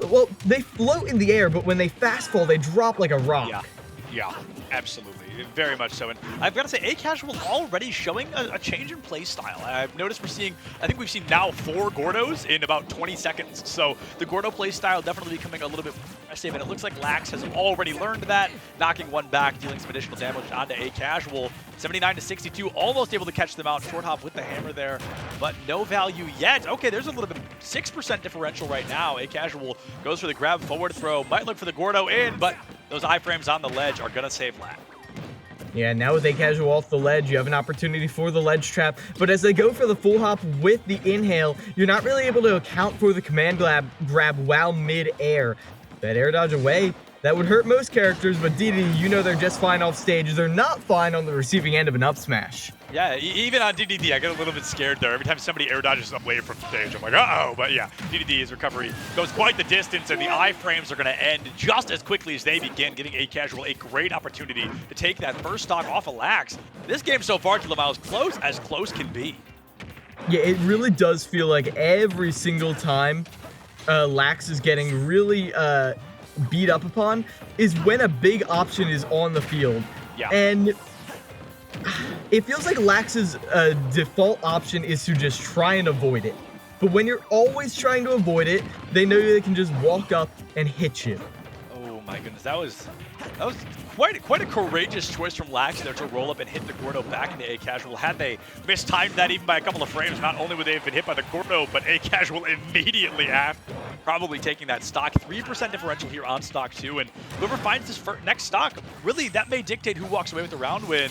Speaker 2: well, they float in the air, but when they fast fall, they drop like a rock.
Speaker 1: Yeah, absolutely. Very much so. And I've got to say, A Casual already showing a change in play style. I've noticed I think we've seen now 4 Gordos in about 20 seconds. So the Gordo play style definitely becoming a little bit more aggressive, and it looks like Lax has already learned that, knocking one back, dealing some additional damage onto A Casual. 79-62, almost able to catch them out. Short hop with the hammer there, but no value yet. Okay, there's a little bit, 6% differential right now. A Casual goes for the grab forward throw, might look for the Gordo in, but those iframes on the ledge are going to save Lax.
Speaker 2: Yeah, now with A Casual off the ledge, you have an opportunity for the ledge trap, but as they go for the full hop with the inhale, you're not really able to account for the command grab while mid-air. That air dodge away, that would hurt most characters, but DDD, you know they're just fine off stage. They're not fine on the receiving end of an up smash.
Speaker 1: Yeah, even on DDD, I get a little bit scared there. Every time somebody air dodges away from stage, I'm like, uh-oh. But yeah, DDD's recovery goes quite the distance, and the iframes are going to end just as quickly as they begin, giving A Casual a great opportunity to take that first stock off of Lax. This game so far, Killer is close as close can be.
Speaker 2: Yeah, it really does feel like every single time Lax is getting really beat up upon is when a big option is on the field.
Speaker 1: Yeah.
Speaker 2: And it feels like Lax's default option is to just try and avoid it. But when you're always trying to avoid it, they know they can just walk up and hit you.
Speaker 1: Oh my goodness, that was quite a courageous choice from Lax there to roll up and hit the Gordo back into A Casual. Had they mistimed that even by a couple of frames, not only would they have been hit by the Gordo, but A Casual immediately after, probably taking that stock. 3% differential here on stock 2, and whoever finds this next stock, really that may dictate who walks away with the round win.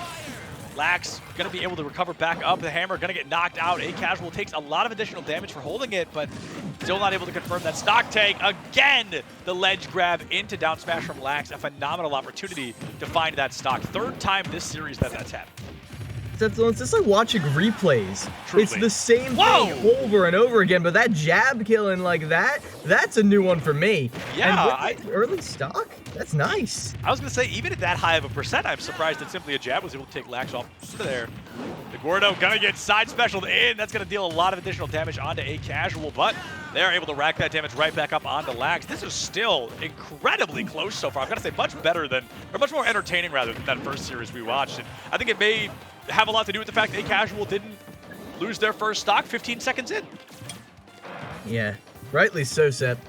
Speaker 1: Lax going to be able to recover back up. The hammer going to get knocked out. A Casual takes a lot of additional damage for holding it, but still not able to confirm that stock take. Again, the ledge grab into down smash from Lax. A phenomenal opportunity to find that stock. Third time this series that's happened.
Speaker 2: It's just like watching replays.
Speaker 1: Truly.
Speaker 2: It's the same thing over and over again, but that jab killing like that's a new one for me.
Speaker 1: Yeah,
Speaker 2: and with the early stock, that's nice.
Speaker 1: I was going to say, even at that high of a percent, I'm surprised that simply a jab was able to take Lax off there. The Gordo going to get side specialed in. That's going to deal a lot of additional damage onto A Casual, but they're able to rack that damage right back up onto Lax. This is still incredibly close so far. I've got to say, much better than, or much more entertaining rather than that first series we watched. And I think it may have a lot to do with the fact that A Casual didn't lose their first stock 15 seconds in.
Speaker 2: Yeah, rightly so, Seth.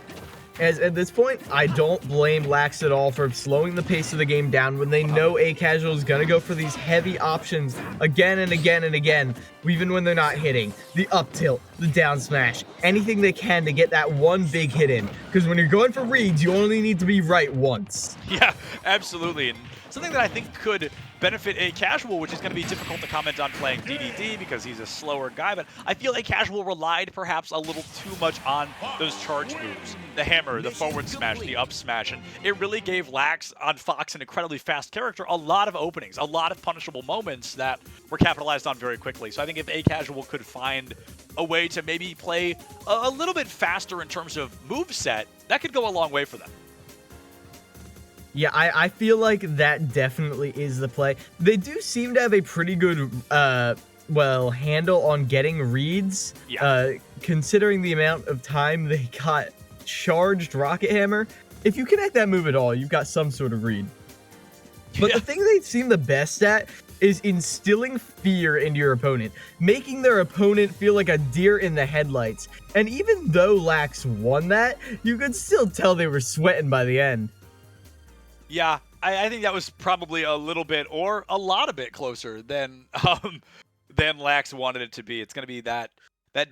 Speaker 2: As at this point, I don't blame Lax at all for slowing the pace of the game down when they know A Casual is gonna go for these heavy options again and again and again, even when they're not hitting. The up tilt, the down smash, anything they can to get that one big hit in. Because when you're going for reads, you only need to be right once.
Speaker 1: Yeah, absolutely. And something that I think could benefit A Casual, which is going to be difficult to comment on playing DDD because he's a slower guy, but I feel A Casual relied perhaps a little too much on those charge moves. The hammer, the forward smash, the up smash, and it really gave Lax on Fox, an incredibly fast character, a lot of openings, a lot of punishable moments that were capitalized on very quickly. So I think if A Casual could find a way to maybe play a little bit faster in terms of moveset, that could go a long way for them.
Speaker 2: Yeah, I feel like that definitely is the play. They do seem to have a pretty good, handle on getting reads, considering the amount of time they got charged Rocket Hammer. If you connect that move at all, you've got some sort of read. But the thing they seem the best at is instilling fear into your opponent, making their opponent feel like a deer in the headlights. And even though Lax won that, you could still tell they were sweating by the end.
Speaker 1: Yeah, I think that was probably a little bit or a lot of bit closer than Lax wanted it to be. It's going to be that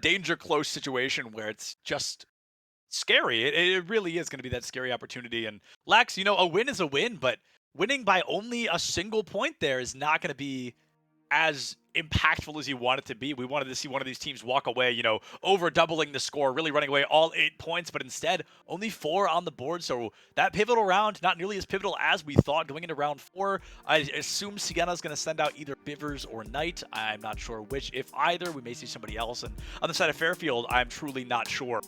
Speaker 1: danger close situation where it's just scary. It really is going to be that scary opportunity. And Lax, a win is a win, but winning by only a single point there is not going to be as impactful as you want it to be. We wanted to see one of these teams walk away, over doubling the score, really running away all 8 points, but instead only 4 on the board. So that pivotal round, not nearly as pivotal as we thought going into round 4. I assume Siena is going to send out either Bivers or Knight. I'm not sure which. If either, we may see somebody else. And on the side of Fairfield, I'm truly not sure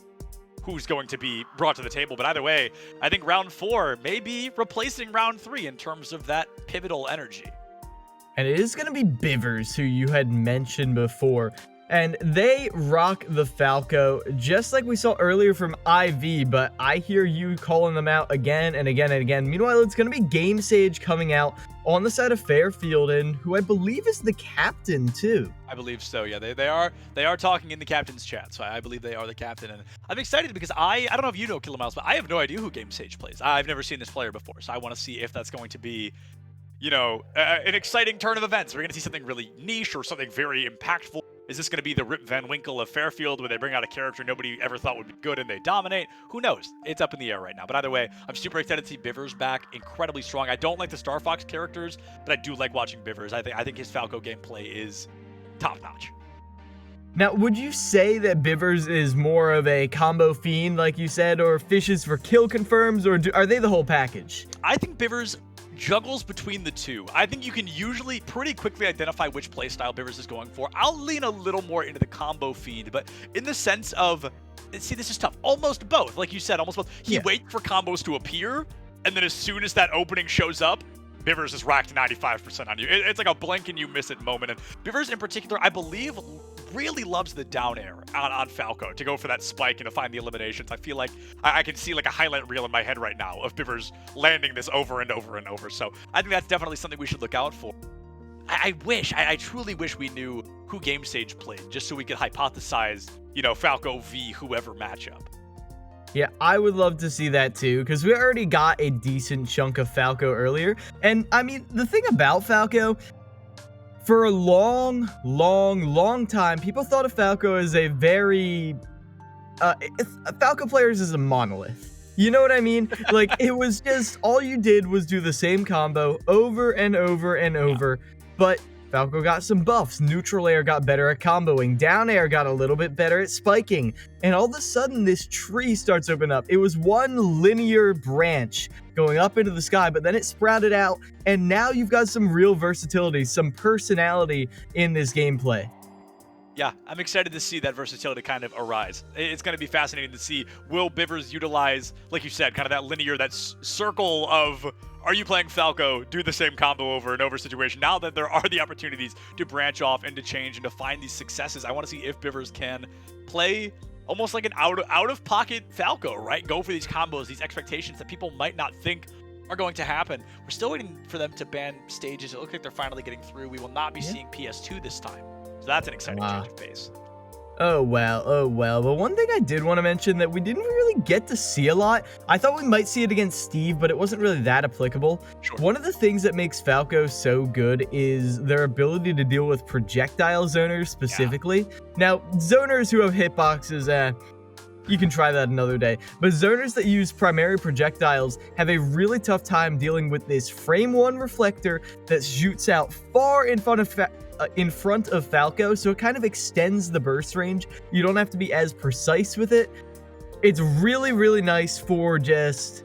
Speaker 1: who's going to be brought to the table. But either way, I think round 4 may be replacing round 3 in terms of that pivotal energy.
Speaker 2: And it is going to be Bivers, who you had mentioned before. And they rock the Falco, just like we saw earlier from IV, but I hear you calling them out again and again and again. Meanwhile, it's going to be Game Sage coming out on the side of Fairfield, and who I believe is the captain, too.
Speaker 1: I believe so, yeah. They are talking in the captain's chat, so I believe they are the captain. And I'm excited because I don't know if you know Killer Mouse, but I have no idea who Game Sage plays. I've never seen this player before, so I want to see if that's going to be an exciting turn of events. We're going to see something really niche or something very impactful. Is this going to be the Rip Van Winkle of Fairfield, where they bring out a character nobody ever thought would be good and they dominate? Who knows? It's up in the air right now. But either way, I'm super excited to see Bivers back. Incredibly strong. I don't like the Star Fox characters, but I do like watching Bivers. I think his Falco gameplay is top-notch.
Speaker 2: Now, would you say that Bivers is more of a combo fiend, like you said, or fishes for kill confirms, or are they the whole package?
Speaker 1: I think Bivers juggles between the two. I think you can usually pretty quickly identify which playstyle Bivers is going for. I'll lean a little more into the combo fiend, but in the sense of, see, this is tough. Almost both. Like you said, almost both. He waits for combos to appear, and then as soon as that opening shows up, Bivers is racked 95% on you. It's like a blink and you miss it moment. And Bivers in particular, I believe, really loves the down air on Falco to go for that spike and to find the eliminations. I feel like I can see like a highlight reel in my head right now of Bivers landing this over and over and over. So I think that's definitely something we should look out for. I truly wish we knew who Game Stage played, just so we could hypothesize, you know, Falco v whoever matchup.
Speaker 2: Yeah, I would love to see that too, because we already got a decent chunk of Falco earlier. And I mean, the thing about Falco, for a long time, people thought of Falco as a very... Falco players is a monolith. You know what I mean? Like, it was just, all you did was do the same combo over and over and over. But Falco got some buffs. Neutral air got better at comboing. Down air got a little bit better at spiking. And all of a sudden, this tree starts opening up. It was one linear branch going up into the sky, but then it sprouted out. And now you've got some real versatility, some personality in this gameplay.
Speaker 1: Yeah, I'm excited to see that versatility kind of arise. It's going to be fascinating to see, will Bivers utilize, like you said, kind of that linear, that circle of, are you playing Falco, do the same combo over and over situation. Now that there are the opportunities to branch off and to change and to find these successes, I want to see if Bivers can play almost like an out-of-pocket Falco, right? Go for these combos, these expectations that people might not think are going to happen. We're still waiting for them to ban stages. It looks like they're finally getting through. We will not be seeing PS2 this time. So that's an exciting change of pace.
Speaker 2: Oh well. But one thing I did want to mention that we didn't really get to see a lot. I thought we might see it against Steve, but it wasn't really that applicable.
Speaker 1: Sure.
Speaker 2: One of the things that makes Falco so good is their ability to deal with projectile zoners specifically. Yeah. Now, zoners who have hitboxes, you can try that another day. But zoners that use primary projectiles have a really tough time dealing with this frame 1 reflector that shoots out far in front of Falco, so it kind of extends the burst range. You don't have to be as precise with it. It's really nice for just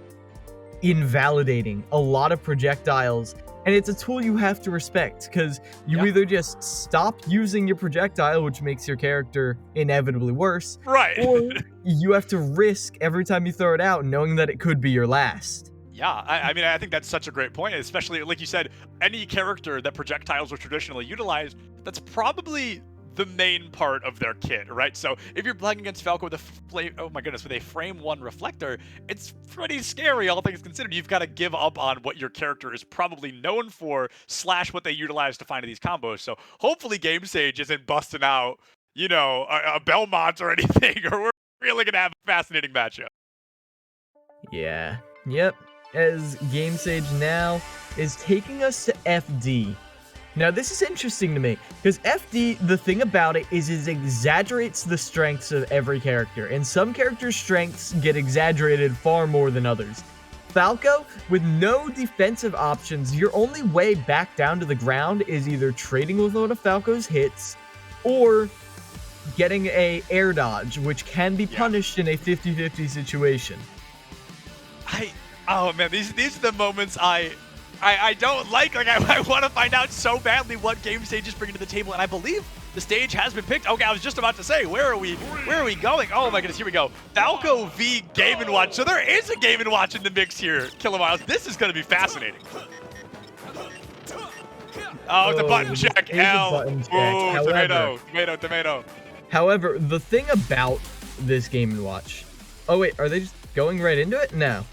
Speaker 2: invalidating a lot of projectiles, and it's a tool you have to respect, because you either just stop using your projectile, which makes your character inevitably worse,
Speaker 1: right?
Speaker 2: Or you have to risk every time you throw it out knowing that it could be your last.
Speaker 1: Yeah, I mean, I think that's such a great point, especially, like you said, any character that projectiles were traditionally utilized, that's probably the main part of their kit, right? So if you're playing against Falco with with a frame 1 reflector, it's pretty scary, all things considered. You've got to give up on what your character is probably known for, / what they utilize to find these combos. So hopefully Game Sage isn't busting out, you know, a Belmont or anything, or we're really going to have a fascinating matchup.
Speaker 2: Yeah. Yep. As Game Sage now is taking us to FD. Now, this is interesting to me, because FD, the thing about it is it exaggerates the strengths of every character, and some characters' strengths get exaggerated far more than others. Falco, with no defensive options, your only way back down to the ground is either trading with one of Falco's hits, or getting a air dodge, which can be punished in a 50-50 situation.
Speaker 1: Oh man, these are the moments I don't like. Like, I want to find out so badly what Game Stage is bringing to the table, and I believe the stage has been picked. Okay, I was just about to say, where are we going? Oh my goodness, here we go. Falco v Game & Watch. So there is a Game & Watch in the mix here, Kilomiles. This is going to be fascinating. Oh, it's a button check. L. Ooh, tomato. However,
Speaker 2: the thing about this Game & Watch... Oh wait, are they just going right into it? No.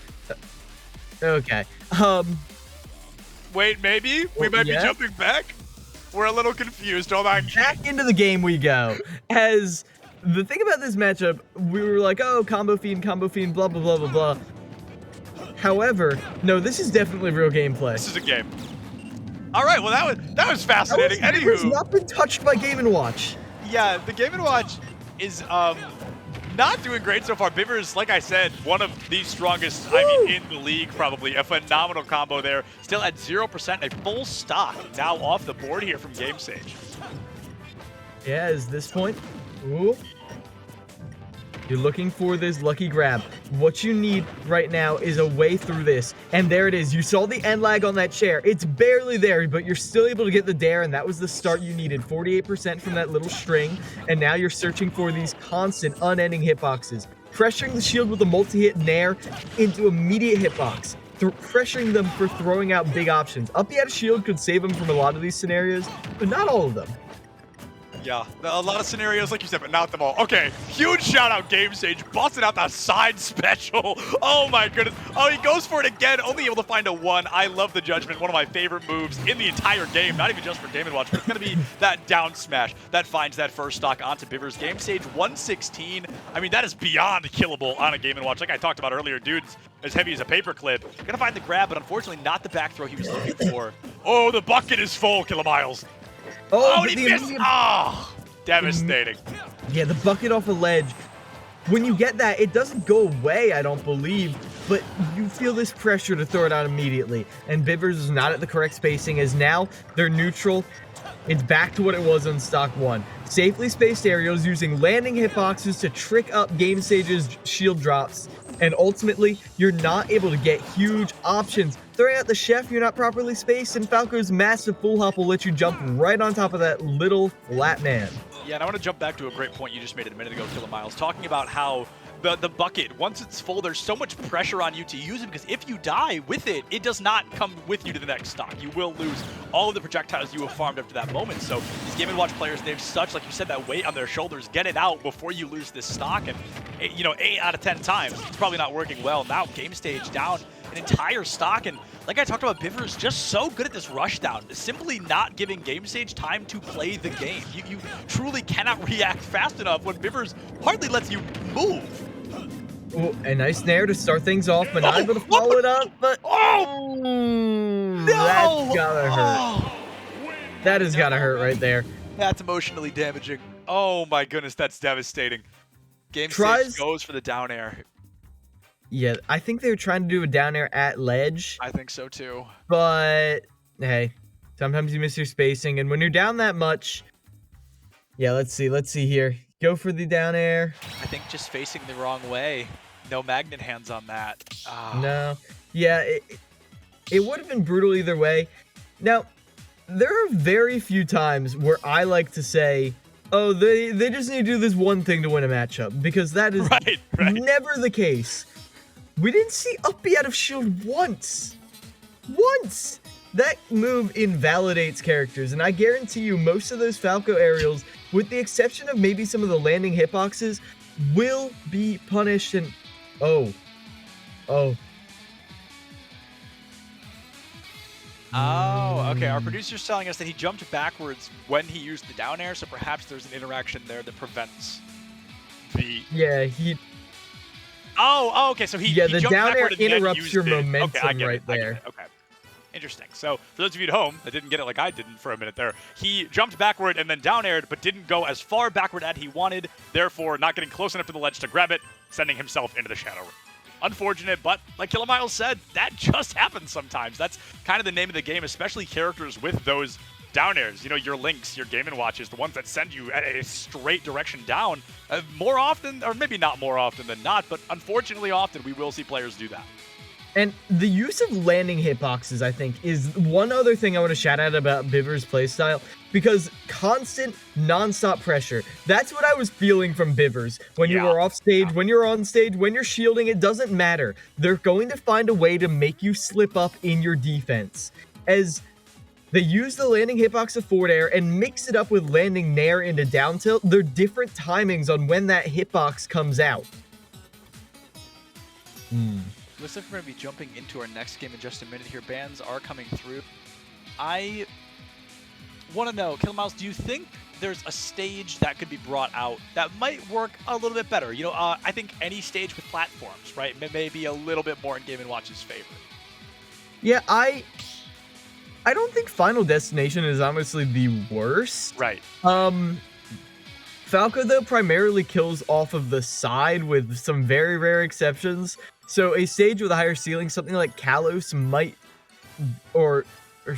Speaker 2: Okay.
Speaker 1: Wait, maybe? We might be jumping back? We're a little confused. Hold on.
Speaker 2: Back into the game we go. As the thing about this matchup, we were like, oh, combo fiend, blah, blah, blah. However, no, this is definitely real gameplay.
Speaker 1: This is a game. All right, well, that was fascinating.
Speaker 2: Anywho, it's not been touched by Game & Watch.
Speaker 1: Yeah, the Game & Watch is not doing great so far. Bivers, like I said, one of the strongest, in the league probably. A phenomenal combo there. Still at 0%, a full stock now off the board here from Game Sage.
Speaker 2: Yeah, is this point? Ooh. You're looking for this lucky grab. What you need right now is a way through this. And there it is. You saw the end lag on that chair. It's barely there, but you're still able to get the dare, and that was the start you needed. 48% from that little string, and now you're searching for these constant, unending hitboxes. Pressuring the shield with a multi-hit nair into immediate hitbox. Pressuring them for throwing out big options. Up the out of shield could save them from a lot of these scenarios, but not all of them.
Speaker 1: Yeah, a lot of scenarios, like you said, but not them all. Okay, huge shout out Game Stage, busting out that side special. Oh my goodness. Oh, he goes for it again, only able to find a 1. I love the judgment, one of my favorite moves in the entire game, not even just for Game & Watch, but it's going to be that down smash that finds that first stock onto Bivers. Game Stage 116. I mean, that is beyond killable on a Game & Watch. Like I talked about earlier, dude's as heavy as a paperclip. Gonna find the grab, but unfortunately not the back throw he was looking for. Oh, the bucket is full, Kilamiles. Oh, and he missed! Oh, devastating.
Speaker 2: Yeah, the bucket off a ledge. When you get that, it doesn't go away, I don't believe, but you feel this pressure to throw it out immediately. And Bivers is not at the correct spacing, as now they're neutral. It's back to what it was on stock 1. Safely spaced aerials using landing hitboxes to trick up Game Stage's shield drops. And ultimately, you're not able to get huge options. Throwing out the chef, you're not properly spaced, and Falco's massive full hop will let you jump right on top of that little flat man.
Speaker 1: Yeah, and I want to jump back to a great point you just made a minute ago, Kilamiles, talking about how the bucket, once it's full, there's so much pressure on you to use it, because if you die with it, it does not come with you to the next stock. You will lose all of the projectiles you have farmed up to that moment. So these Game & Watch players, they have such, like you said, that weight on their shoulders. Get it out before you lose this stock, and 8 out of 10 times, it's probably not working well. Now Game Stage down an entire stock, and like I talked about, Bivers just so good at this rush down, simply not giving Game Stage time to play the game. You truly cannot react fast enough when Bivers hardly lets you move.
Speaker 2: Ooh, a nice nair to start things off, but not able to follow it up, but
Speaker 1: no!
Speaker 2: That's gotta hurt. That has gotta hurt right there.
Speaker 1: That's emotionally damaging. Oh my goodness, that's devastating. Game
Speaker 2: Tries-
Speaker 1: Stage goes for the down air.
Speaker 2: Yeah, I think they were trying to do a down air at ledge,
Speaker 1: I think so too.
Speaker 2: but hey, sometimes you miss your spacing, and when you're down that much, yeah, let's see here. Go for the down air.
Speaker 1: I think just facing the wrong way. No magnet hands on that. Ah.
Speaker 2: No. Yeah, it would have been brutal either way. Now, there are very few times where I like to say, oh, they just need to do this one thing to win a matchup, because that is
Speaker 1: Right.
Speaker 2: never the case. We didn't see up B out of shield once. Once! That move invalidates characters, and I guarantee you most of those Falco aerials, with the exception of maybe some of the landing hitboxes, will be punished. And oh.
Speaker 1: Oh, okay. Our producer's telling us that he jumped backwards when he used the down air, so perhaps there's an interaction there that prevents the...
Speaker 2: Yeah, he...
Speaker 1: Oh, okay, so he
Speaker 2: Yeah,
Speaker 1: he
Speaker 2: the
Speaker 1: jumped
Speaker 2: down air
Speaker 1: backward and then
Speaker 2: interrupts
Speaker 1: used
Speaker 2: your
Speaker 1: it.
Speaker 2: momentum
Speaker 1: Okay, I get
Speaker 2: right
Speaker 1: it, I get
Speaker 2: there.
Speaker 1: it, okay. Interesting. So for those of you at home that didn't get it like I didn't for a minute there, he jumped backward and then down aired, but didn't go as far backward as he wanted, therefore not getting close enough to the ledge to grab it, sending himself into the shadow room. Unfortunate, but like Kilamiles said, that just happens sometimes. That's kind of the name of the game, especially characters with those down airs. You know, your Links, your Game & Watches, the ones that send you at a straight direction down. More often, or maybe not more often than not, but unfortunately often we will see players do that.
Speaker 2: And the use of landing hitboxes, I think, is one other thing I want to shout out about Bivers' playstyle, because constant, non-stop pressure. That's what I was feeling from Bivers. When you were off stage, when you're on stage, when you're shielding, it doesn't matter. They're going to find a way to make you slip up in your defense. As they use the landing hitbox of forward air and mix it up with landing nair into down tilt, they're different timings on when that hitbox comes out.
Speaker 1: Looks like we're going to be jumping into our next game in just a minute here. Bans are coming through. I want to know, Kilamiles, do you think there's a stage that could be brought out that might work a little bit better? You know, I think any stage with platforms, right, may be a little bit more in Game & Watch's favor.
Speaker 2: Yeah, I don't think Final Destination is honestly the worst.
Speaker 1: Right.
Speaker 2: Falco, though, primarily kills off of the side with some very rare exceptions. So a stage with a higher ceiling, something like Kalos might, or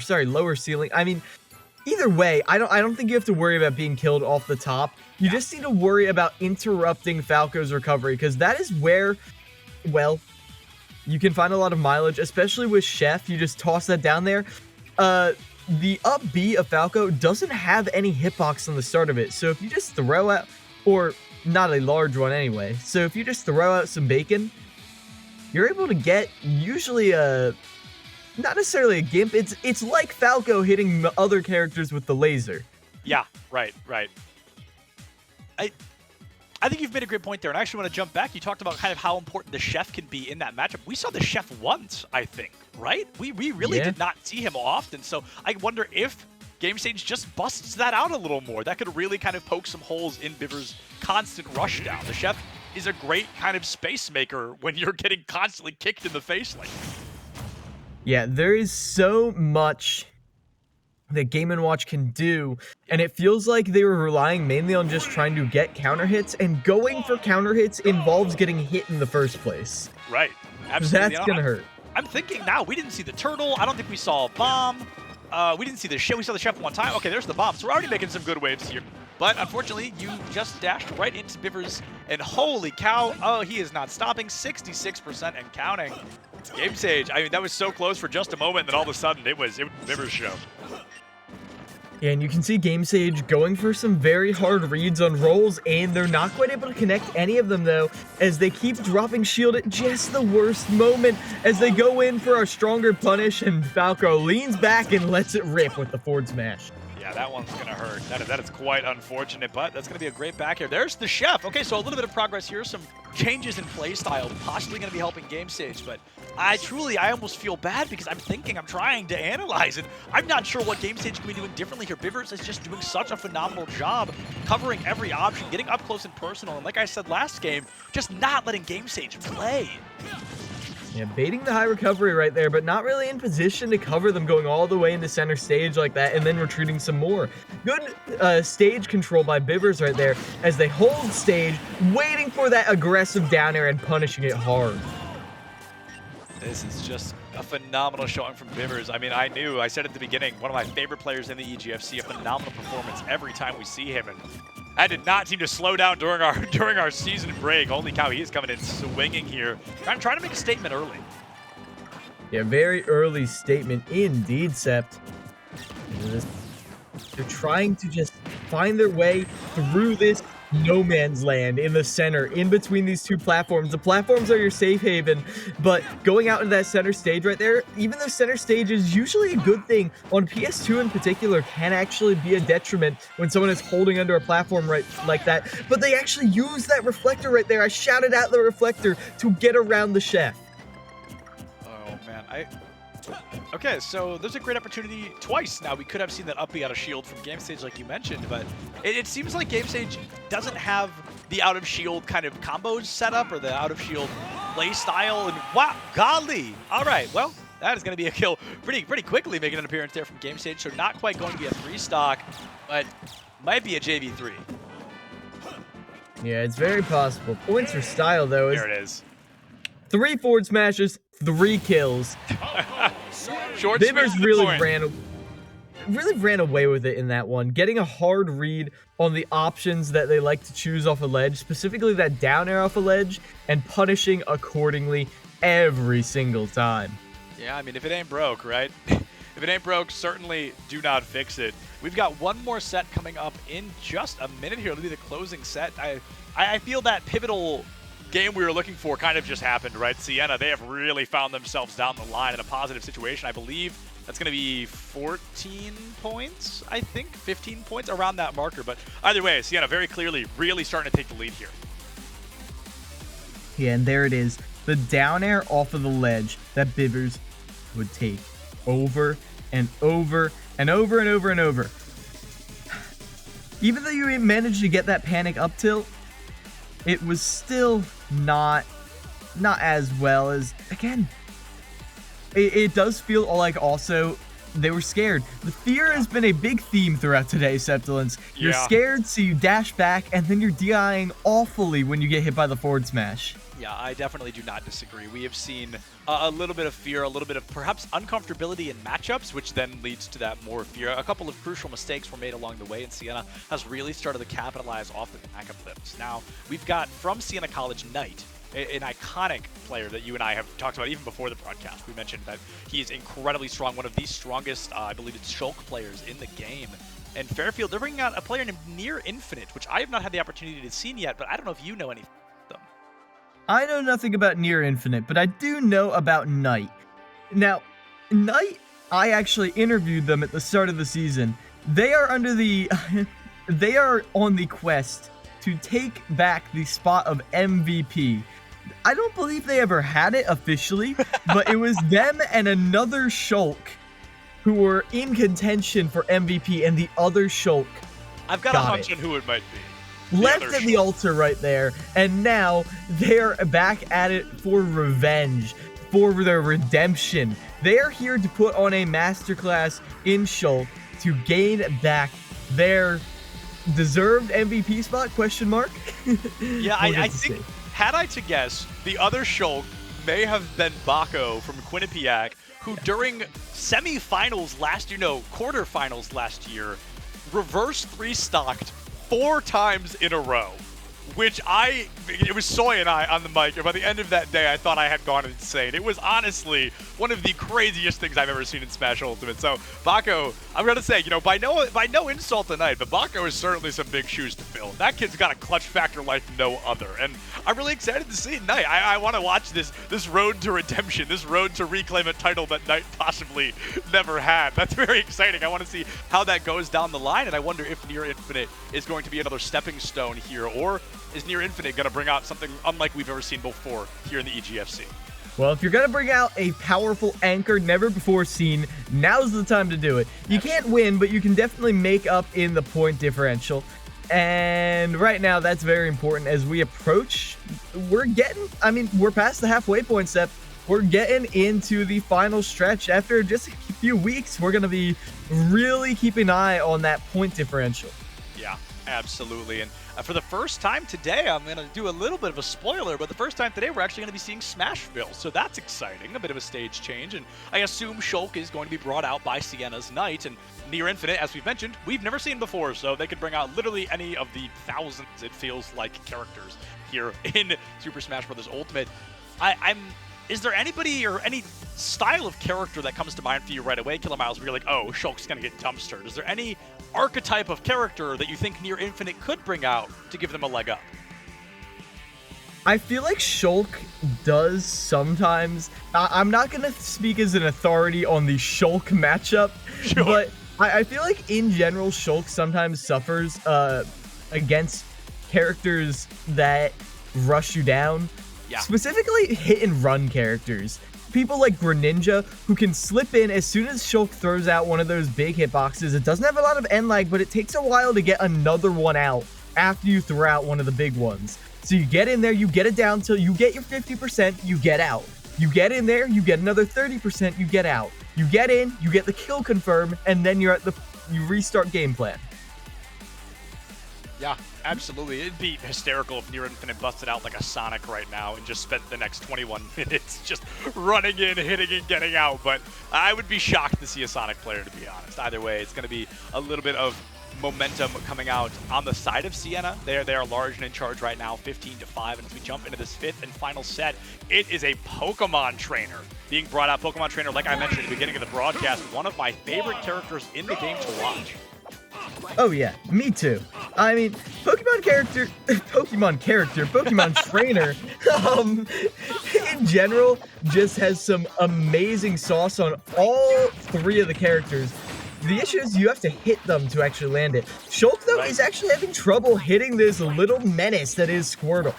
Speaker 2: sorry, lower ceiling. I mean, either way, I don't think you have to worry about being killed off the top. You just need to worry about interrupting Falco's recovery, because that is where, well, you can find a lot of mileage, especially with Chef. You just toss that down there. The up B of Falco doesn't have any hitbox on the start of it, so if you just throw out, or not a large one anyway, so if you just throw out some bacon, you're able to get usually not necessarily a gimp. It's like Falco hitting other characters with the laser.
Speaker 1: Yeah, right. I think you've made a great point there, and I actually want to jump back. You talked about kind of how important the chef can be in that matchup. We saw the chef once, I think, right? We really did not see him often, so I wonder if Game Stage just busts that out a little more. That could really kind of poke some holes in Bivers' constant rush down. The chef is a great kind of space maker when you're getting constantly kicked in the face like that.
Speaker 2: Yeah, there is so much that Game & Watch can do, and it feels like they were relying mainly on just trying to get counter hits, and going for counter hits involves getting hit in the first place.
Speaker 1: Right, absolutely.
Speaker 2: That's gonna hurt.
Speaker 1: I'm thinking now, we didn't see the turtle, I don't think we saw a bomb, we didn't see the chef, we saw the chef one time. Okay, there's the bomb, so we're already making some good waves here. But unfortunately, you just dashed right into Bivers, and holy cow, oh, he is not stopping, 66% and counting. It's Game Stage. I mean, that was so close for just a moment, and then all of a sudden, it was Bivers' show.
Speaker 2: Yeah, and you can see Game Sage going for some very hard reads on rolls, and they're not quite able to connect any of them, though, as they keep dropping shield at just the worst moment as they go in for a stronger punish, and Falco leans back and lets it rip with the forward smash.
Speaker 1: Yeah, that one's going to hurt. That is quite unfortunate, but that's going to be a great back here. There's the chef. Okay, so a little bit of progress here. Some changes in playstyle, possibly going to be helping Game Stage, but I almost feel bad because I'm trying to analyze it. I'm not sure what Game Stage can be doing differently here. Bivers is just doing such a phenomenal job covering every option, getting up close and personal, and like I said last game, just not letting Game Stage play.
Speaker 2: Yeah, baiting the high recovery right there, but not really in position to cover them going all the way into center stage like that and then retreating some more. Good stage control by Bivers right there as they hold stage, waiting for that aggressive down air and punishing it hard.
Speaker 1: This is just a phenomenal showing from Bivers. I mean, I said at the beginning, one of my favorite players in the EGFC, a phenomenal performance every time we see him. And I did not seem to slow down during our season break. Holy cow, he is coming in swinging here. I'm trying to make a statement early.
Speaker 2: Yeah, very early statement indeed, Sept. They're trying to just find their way through this no man's land in the center, in between these two platforms. The platforms are your safe haven, but going out into that center stage right there, even though center stage is usually a good thing, on PS2 in particular can actually be a detriment when someone is holding under a platform right like that. But they actually use that reflector right there. I shouted out the reflector to get around the chef.
Speaker 1: Oh man, okay, so there's a great opportunity twice now. We could have seen that up B out of shield from Game Stage like you mentioned, but it seems like Game Stage doesn't have the out of shield kind of combos set up or the out of shield play style, and wow, golly. All right, well, that is going to be a kill pretty quickly, making an appearance there from Game Stage, so not quite going to be a 3-stock, but might be a JV3.
Speaker 2: Yeah, it's very possible. Points for style, though.
Speaker 1: There it is.
Speaker 2: 3 forward smashes, 3 kills.
Speaker 1: Short,
Speaker 2: Bivers really ran away with it in that one, getting a hard read on the options that they like to choose off a ledge, specifically that down air off a ledge, and punishing accordingly every single time.
Speaker 1: Yeah, I mean, if it ain't broke, right? If it ain't broke, certainly do not fix it. We've got one more set coming up in just a minute here. It'll be the closing set. I feel that pivotal game we were looking for kind of just happened, right? Siena, they have really found themselves down the line in a positive situation. I believe that's going to be 14 points, I think, 15 points around that marker. But either way, Siena very clearly really starting to take the lead here.
Speaker 2: Yeah, and there it is. The down air off of the ledge that Bivers would take over and over and over and over and over. Even though you managed to get that panic up tilt, it was still not as well as, again, it does feel like also they were scared. The fear has been a big theme throughout today, Septilence. You're scared, so you dash back, and then you're DIing awfully when you get hit by the forward smash.
Speaker 1: Yeah, I definitely do not disagree. We have seen a little bit of fear, a little bit of perhaps uncomfortability in matchups, which then leads to that more fear. A couple of crucial mistakes were made along the way, and Siena has really started to capitalize off the back of this. Now, we've got from Siena College, Knight, an iconic player that you and I have talked about even before the broadcast. We mentioned that he is incredibly strong, one of the strongest, I believe it's Shulk players in the game. And Fairfield, they're bringing out a player named Near Infinite, which I have not had the opportunity to see yet, but I don't know if you know anything.
Speaker 2: I know nothing about Near Infinite, but I do know about Knight. Now, Knight, I actually interviewed them at the start of the season. They are under the... they are on the quest to take back the spot of MVP. I don't believe they ever had it officially, but it was them and another Shulk who were in contention for MVP, and the other Shulk
Speaker 1: I've got a hunch on who it might be.
Speaker 2: Left at the altar right there, and now they're back at it for revenge, for their redemption. They are here to put on a masterclass in Shulk to gain back their deserved MVP spot, question mark?
Speaker 1: Yeah, I think, had I to guess, the other Shulk may have been Bako from Quinnipiac, who during semifinals last year, no, quarterfinals last year, reverse 3-stocked 4 times in a row. Which it was Soy and I on the mic, and by the end of that day, I thought I had gone insane. It was honestly one of the craziest things I've ever seen in Smash Ultimate. So, Bako, I'm going to say, you know, by no insult tonight, but Bako is certainly some big shoes to fill. That kid's got a clutch factor like no other, and I'm really excited to see it tonight. I want to watch this road to redemption, this road to reclaim a title that Knight possibly never had. That's very exciting. I want to see how that goes down the line, and I wonder if Near Infinite is going to be another stepping stone here, or is Near Infinite going to bring out something unlike we've ever seen before here in the EGFC?
Speaker 2: Well, if you're going to bring out a powerful anchor never before seen, now's the time to do it. You can't win, but you can definitely make up in the point differential. And right now, that's very important as we approach. We're past the halfway point step. We're getting into the final stretch. After just a few weeks, we're going to be really keeping an eye on that point differential.
Speaker 1: Yeah, absolutely. And for the first time today, I'm going to do a little bit of a spoiler, but the first time today, we're actually going to be seeing Smashville. So that's exciting, a bit of a stage change. And I assume Shulk is going to be brought out by Siena's Knight. And Near Infinite, as we've mentioned, we've never seen before. So they could bring out literally any of the thousands, it feels like, characters here in Super Smash Bros. Ultimate. Is there anybody or any style of character that comes to mind for you right away, Killer Miles, where you're like, oh, Shulk's going to get dumpstered? Is there any archetype of character that you think Near Infinite could bring out to give them a leg up?
Speaker 2: I feel like Shulk does sometimes. I'm not going to speak as an authority on the Shulk matchup, sure, but I feel like in general, Shulk sometimes suffers against characters that rush you down. Yeah. Specifically hit and run characters. People like Greninja, who can slip in as soon as Shulk throws out one of those big hitboxes. It doesn't have a lot of end lag, but it takes a while to get another one out after you throw out one of the big ones. So you get in there, you get it down till you get your 50%, you get out. You get in there, you get another 30%, you get out. You get in, you get the kill confirm, and then you restart game plan.
Speaker 1: Yeah, absolutely. It'd be hysterical if Near Infinite busted out like a Sonic right now and just spent the next 21 minutes just running in, hitting, and getting out. But I would be shocked to see a Sonic player, to be honest. Either way, it's going to be a little bit of momentum coming out on the side of Siena. They are large and in charge right now, 15-5. And as we jump into this fifth and final set, it is a Pokemon trainer being brought out. Pokemon trainer, like I mentioned at the beginning of the broadcast, one of my favorite characters in the game to watch.
Speaker 2: Oh yeah, me too. I mean, Pokemon trainer, in general, just has some amazing sauce on all 3 of the characters. The issue is you have to hit them to actually land it. Shulk, though, is actually having trouble hitting this little menace that is Squirtle.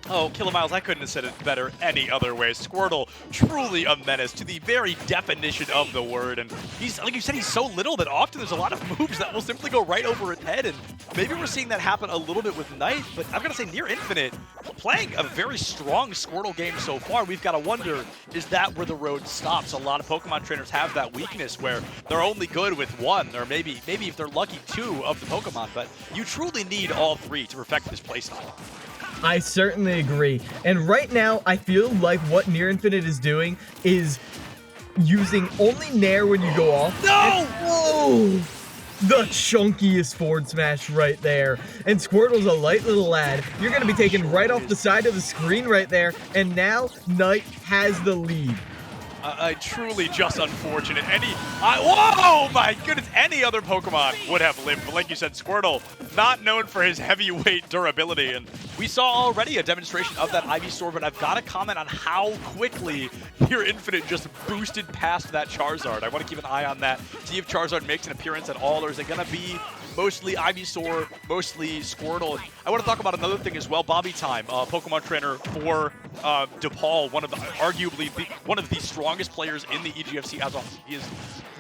Speaker 1: Oh, Killer Miles, I couldn't have said it better any other way. Squirtle, truly a menace to the very definition of the word. And he's, like you said, he's so little that often there's a lot of moves that will simply go right over his head. And maybe we're seeing that happen a little bit with Knight, but I'm going to say Near Infinite playing a very strong Squirtle game so far. We've got to wonder, is that where the road stops? A lot of Pokemon trainers have that weakness where they're only good with 1, or maybe if they're lucky 2 of the Pokemon, but you truly need all 3 to perfect this playstyle.
Speaker 2: I certainly agree. And right now, I feel like what Near Infinite is doing is using only Nair when you go off.
Speaker 1: No!
Speaker 2: Whoa! The chunkiest forward smash right there. And Squirtle's a light little lad. You're going to be taken right off the side of the screen right there. And now, Knight has the lead.
Speaker 1: Truly just unfortunate. Whoa, my goodness, any other Pokemon would have lived. But like you said, Squirtle, not known for his heavyweight durability. And we saw already a demonstration of that Ivysaur, but I've got to comment on how quickly Near Infinite just boosted past that Charizard. I want to keep an eye on that, see if Charizard makes an appearance at all, or is it going to be mostly Ivysaur, mostly Squirtle. I want to talk about another thing as well. Bobby Time, Pokemon trainer for DePaul, arguably one of the strongest players in the EGFC as well. He is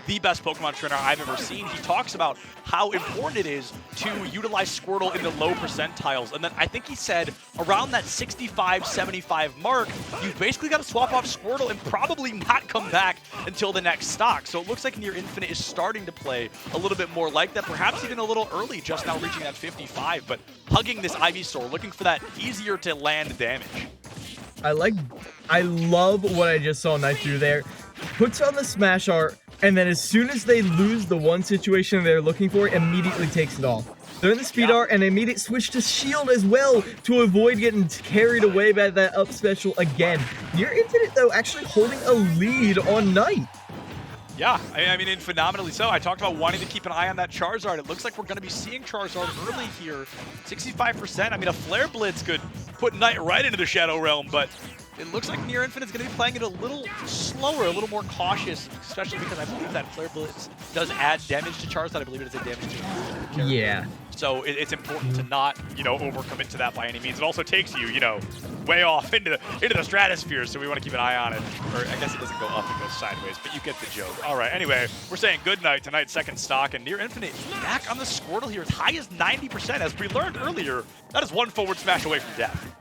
Speaker 1: the best Pokemon trainer I've ever seen. He talks about how important it is to utilize Squirtle in the low percentiles. And then I think he said around that 65, 75 mark, you've basically got to swap off Squirtle and probably not come back until the next stock. So it looks like Near Infinite is starting to play a little bit more like that, perhaps even a little early, just now reaching that 55, but hugging this Ivysaur, looking for that easier to land damage.
Speaker 2: I love what I just saw Knight do there. Puts on the smash art, and then as soon as they lose the one situation they're looking for, immediately takes it off. They're in the speed art, and immediate switch to shield as well to avoid getting carried away by that up special again. Near Infinite, though, actually holding a lead on Knight.
Speaker 1: Yeah, I mean, and phenomenally so. I talked about wanting to keep an eye on that Charizard. It looks like we're going to be seeing Charizard early here. 65%. I mean, a Flare Blitz could put Knight right into the Shadow Realm, but it looks like Near Infinite's going to be playing it a little slower, a little more cautious, especially because I believe that Flare Blitz does add damage to Charizard. I believe it is a damage to character.
Speaker 2: Yeah.
Speaker 1: So it's important to not, overcommit to that by any means. It also takes you, way off into the stratosphere, so we want to keep an eye on it. Or I guess it doesn't go up, it goes sideways, but you get the joke. All right, anyway, we're saying good night tonight's second stock, and Near Infinite back on the Squirtle here as high as 90%. As we learned earlier, that is one forward smash away from death.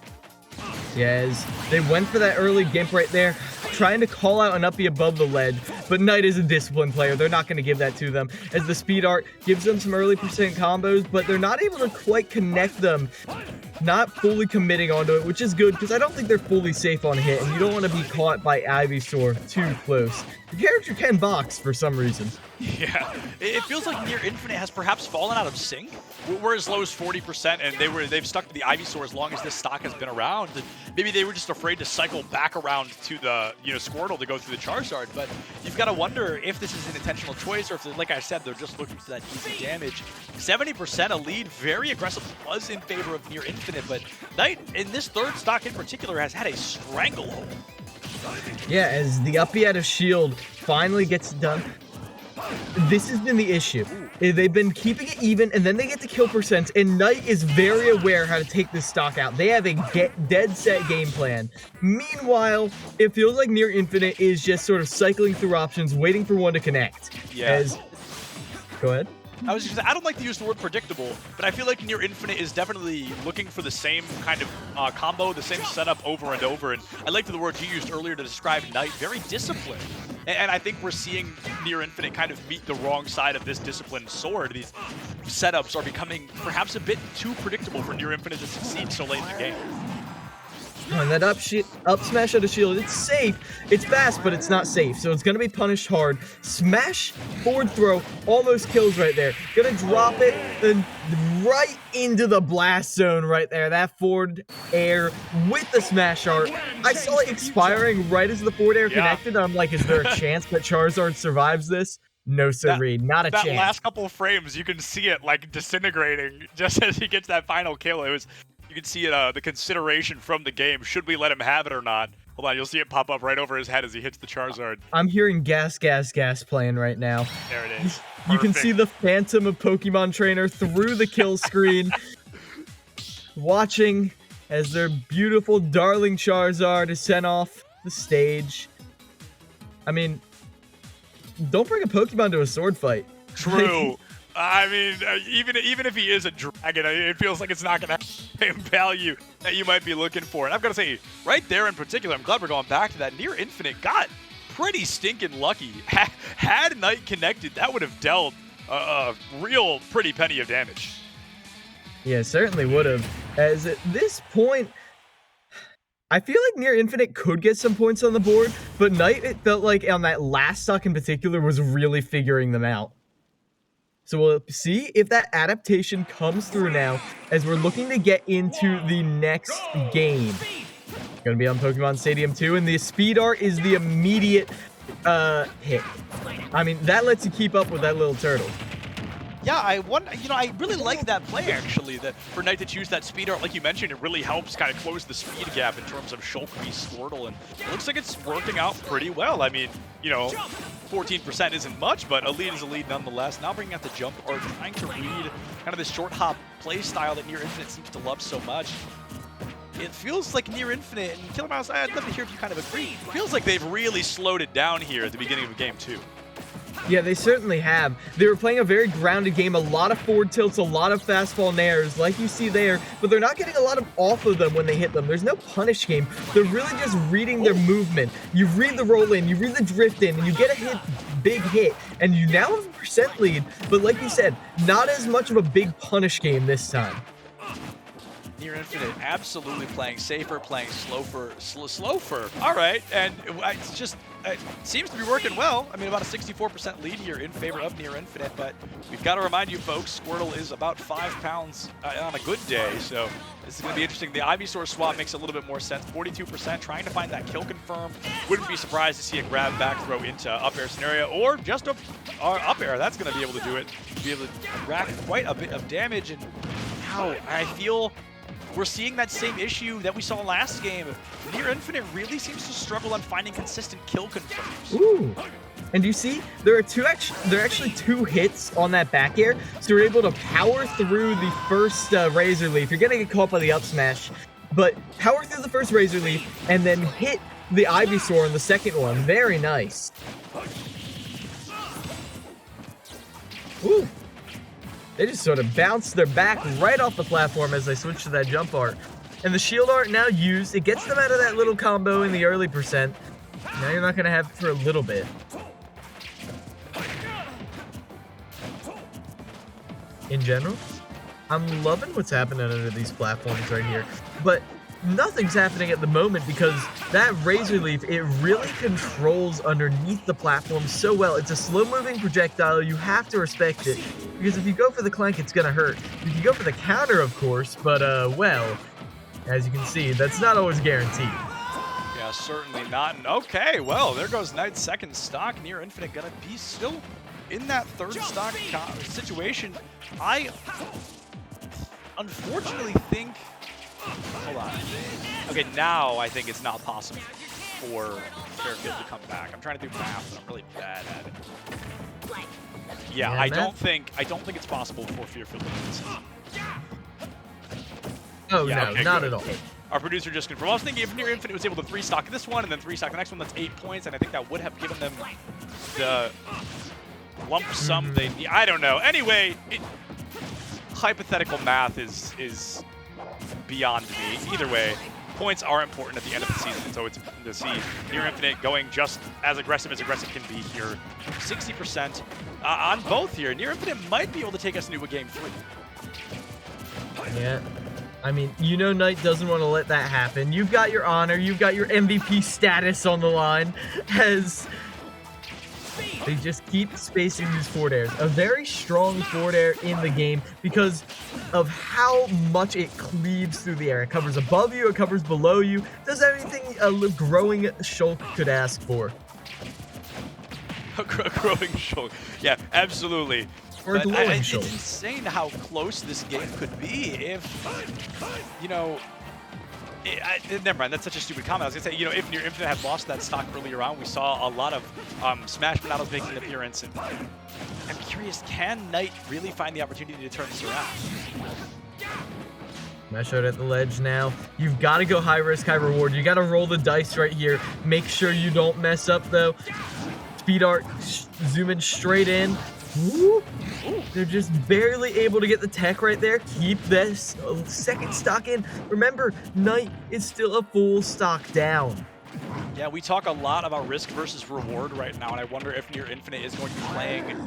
Speaker 2: Yes, they went for that early gimp right there, trying to call out an uppie above the ledge, but Knight is a disciplined player. They're not going to give that to them, as the speed art gives them some early percent combos, but they're not able to quite connect them, not fully committing onto it, which is good, because I don't think they're fully safe on hit, and you don't want to be caught by Ivysaur too close. The character can box for some reason.
Speaker 1: Yeah, it feels like Near Infinite has perhaps fallen out of sync. We're as low as 40%, and they've stuck to the Ivysaur as long as this stock has been around. And maybe they were just afraid to cycle back around to the Squirtle to go through the Charizard. But you've got to wonder if this is an intentional choice, or if, like I said, they're just looking for that easy damage. 70% a lead, very aggressive, was in favor of Near Infinite, but Knight in this third stock in particular has had a stranglehold.
Speaker 2: Yeah, as the uppie out of shield finally gets done. This has been the issue. They've been keeping it even, and then they get to kill percents, and Knight is very aware how to take this stock out. They have a dead set game plan. Meanwhile, it feels like Near Infinite is just sort of cycling through options, waiting for one to connect.
Speaker 1: Yeah.
Speaker 2: Go ahead.
Speaker 1: I was just, I don't like to use the word predictable, but I feel like Near Infinite is definitely looking for the same kind of combo, the same setup over and over. And I liked the word you used earlier to describe Knight, very disciplined. And I think we're seeing Near Infinite kind of meet the wrong side of this disciplined sword. These setups are becoming perhaps a bit too predictable for Near Infinite to succeed so late in the game.
Speaker 2: And that up smash out of shield, it's safe, it's fast, but it's not safe, so it's gonna be punished hard. Smash, forward throw, almost kills right there. Gonna drop it, and right into the blast zone right there. That forward air with the smash art. I saw it expiring right as the forward air connected. I'm like, is there a chance that Charizard survives this? No, sirree, not a chance.
Speaker 1: That last couple of frames, you can see it like disintegrating just as he gets that final kill. You can see it, the consideration from the game. Should we let him have it or not? Hold on, you'll see it pop up right over his head as he hits the Charizard.
Speaker 2: I'm hearing gas, gas, gas playing right now.
Speaker 1: There it is.
Speaker 2: You can see the phantom of Pokemon Trainer through the kill screen, watching as their beautiful, darling Charizard is sent off the stage. I mean, don't bring a Pokemon to a sword fight.
Speaker 1: True. I mean, even if he is a dragon, it feels like it's not going to have the same value that you might be looking for. And I've got to say, right there in particular, I'm glad we're going back to that. Near Infinite got pretty stinking lucky. Had Knight connected, that would have dealt a real pretty penny of damage.
Speaker 2: Yeah, certainly would have. As at this point, I feel like Near Infinite could get some points on the board, but Knight, it felt like on that last stock in particular, was really figuring them out. So we'll see if that adaptation comes through now as we're looking to get into the next game. Gonna be on Pokemon Stadium 2, and the speed art is the immediate hit. I mean, that lets you keep up with that little turtle.
Speaker 1: Yeah, I really like that play, actually, that for Knight to choose that speed art. Like you mentioned, it really helps kind of close the speed gap in terms of Shulk v Squirtle, and it looks like it's working out pretty well. I mean, 14% isn't much, but a lead is a lead nonetheless. Now bringing out the jump art, trying to read kind of this short hop play style that Near Infinite seems to love so much. It feels like Near Infinite, and Killer Mouse, I'd love to hear if you kind of agree. It feels like they've really slowed it down here at the beginning of game 2.
Speaker 2: Yeah, they certainly have. They were playing a very grounded game, a lot of forward tilts, a lot of fastball nairs, like you see there, but they're not getting a lot of off of them when they hit them. There's no punish game. They're really just reading their movement. You read the roll in, you read the drift in, and you get a hit, big hit, and you now have a percent lead, but like you said, not as much of a big punish game this time.
Speaker 1: Near Infinite absolutely playing safer, playing slower. All right, and it's just, it seems to be working well. I mean, about a 64% lead here in favor of Near Infinite, but we've got to remind you folks, Squirtle is about 5 pounds on a good day, so this is going to be interesting. The Ivysaur swap makes a little bit more sense. 42% trying to find that kill confirm. Wouldn't be surprised to see a grab back throw into up air scenario, or just a up air. That's going to be able to do it. Be able to rack quite a bit of damage, and now I feel we're seeing that same issue that we saw last game. Near Infinite really seems to struggle on finding consistent kill confirms.
Speaker 2: Ooh. And you see, there are actually 2 hits on that back air, so you're able to power through the first Razor Leaf. You're gonna get caught by the up smash, but power through the first Razor Leaf and then hit the Ivysaur in the second one. Very nice. Ooh. They just sort of bounced their back right off the platform as they switched to that jump art. And the shield art now used, it gets them out of that little combo in the early percent. Now you're not going to have it for a little bit. In general, I'm loving what's happening under these platforms right here. But nothing's happening at the moment because that Razor Leaf, it really controls underneath the platform so well. It's a slow-moving projectile. You have to respect it because if you go for the clank, it's going to hurt. You can go for the counter, of course, but, well, as you can see, that's not always guaranteed.
Speaker 1: Yeah, certainly not. And okay, well, there goes Knight's second stock. Near Infinite going to be still in that third stock situation. I unfortunately think... Hold on. Okay, now I think it's not possible for Fairfield to come back. I'm trying to do math, but I'm really bad at it. Yeah, I don't think it's possible for Fairfield to win this.
Speaker 2: Oh,
Speaker 1: yeah,
Speaker 2: no,
Speaker 1: okay,
Speaker 2: not
Speaker 1: good.
Speaker 2: at all.
Speaker 1: Our producer just confirmed. I was thinking if Near Infinite was able to 3-stock this one and then 3-stock the next one, that's 8 points, and I think that would have given them the lump sum they need. I don't know. Anyway, hypothetical math is beyond me. Either way, points are important at the end of the season, so it's to see Near Infinite going just as aggressive can be here. 60% on both here. Near Infinite might be able to take us into a game 3.
Speaker 2: Yeah. I mean, Knight doesn't want to let that happen. You've got your honor, you've got your MVP status on the line as they just keep spacing these forward airs. A very strong forward air in the game because of how much it cleaves through the air. It covers above you, it covers below you. Does everything a growing Shulk could ask for.
Speaker 1: A growing Shulk. Yeah, absolutely.
Speaker 2: Or
Speaker 1: but it's
Speaker 2: Shulk.
Speaker 1: insane how close this game could be if, never mind, that's such a stupid comment. I was going to say, if Near Infinite had lost that stock earlier on, we saw a lot of Smash Bananas making an appearance. And I'm curious, can Knight really find the opportunity to turn this around?
Speaker 2: Smash out at the ledge now. You've got to go high risk, high reward. You got to roll the dice right here. Make sure you don't mess up, though. Speed art, zoom in straight in. Ooh. They're just barely able to get the tech right there. Keep this second stock in. Remember, Knight is still a full stock down.
Speaker 1: Yeah, we talk a lot about risk versus reward right now, and I wonder if Near Infinite is going to be playing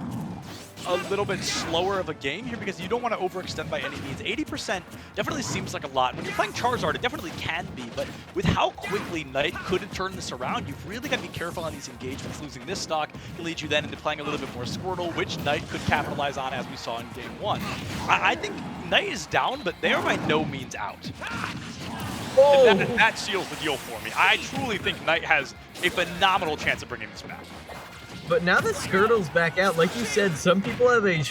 Speaker 1: a little bit slower of a game here because you don't want to overextend by any means. 80% definitely seems like a lot. When you're playing Charizard, it definitely can be, but with how quickly Knight could turn this around, you've really got to be careful on these engagements. Losing this stock can lead you then into playing a little bit more Squirtle, which Knight could capitalize on as we saw in Game 1. I think Knight is down, but they are by no means out.
Speaker 2: Oh.
Speaker 1: And that seals the deal for me. I truly think Knight has a phenomenal chance of bringing this back.
Speaker 2: But now that Skirtle's back out, like you said, some people have a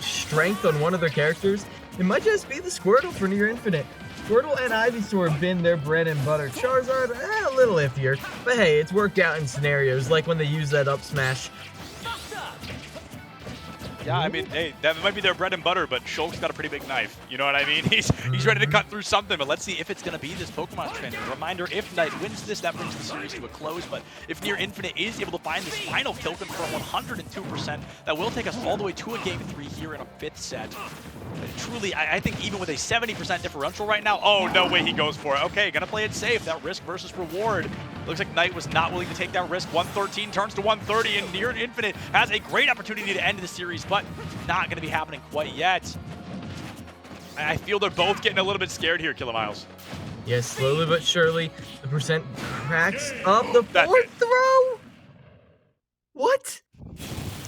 Speaker 2: strength on one of their characters. It might just be the Squirtle for Near Infinite. Squirtle and Ivysaur have been their bread and butter. Charizard, a little iffier. But hey, it's worked out in scenarios, like when they use that up smash.
Speaker 1: Yeah, I mean, hey, that might be their bread and butter, but Shulk's got a pretty big knife. You know what I mean? He's ready to cut through something, but let's see if it's going to be this Pokemon trainer. Reminder, if Knight wins this, that brings the series to a close, but if Near Infinite is able to find this final kill confirm 102%, that will take us all the way to a Game 3 here in a 5th set. Truly, I think even with a 70% differential right now, oh, no way he goes for it. Okay, gonna play it safe. That risk versus reward. Looks like Knight was not willing to take that risk. 113 turns to 130, and Near Infinite has a great opportunity to end the series, but not gonna be happening quite yet. I feel they're both getting a little bit scared here, Kilomiles.
Speaker 2: Yes, slowly but surely, the percent cracks up the fourth throw? What?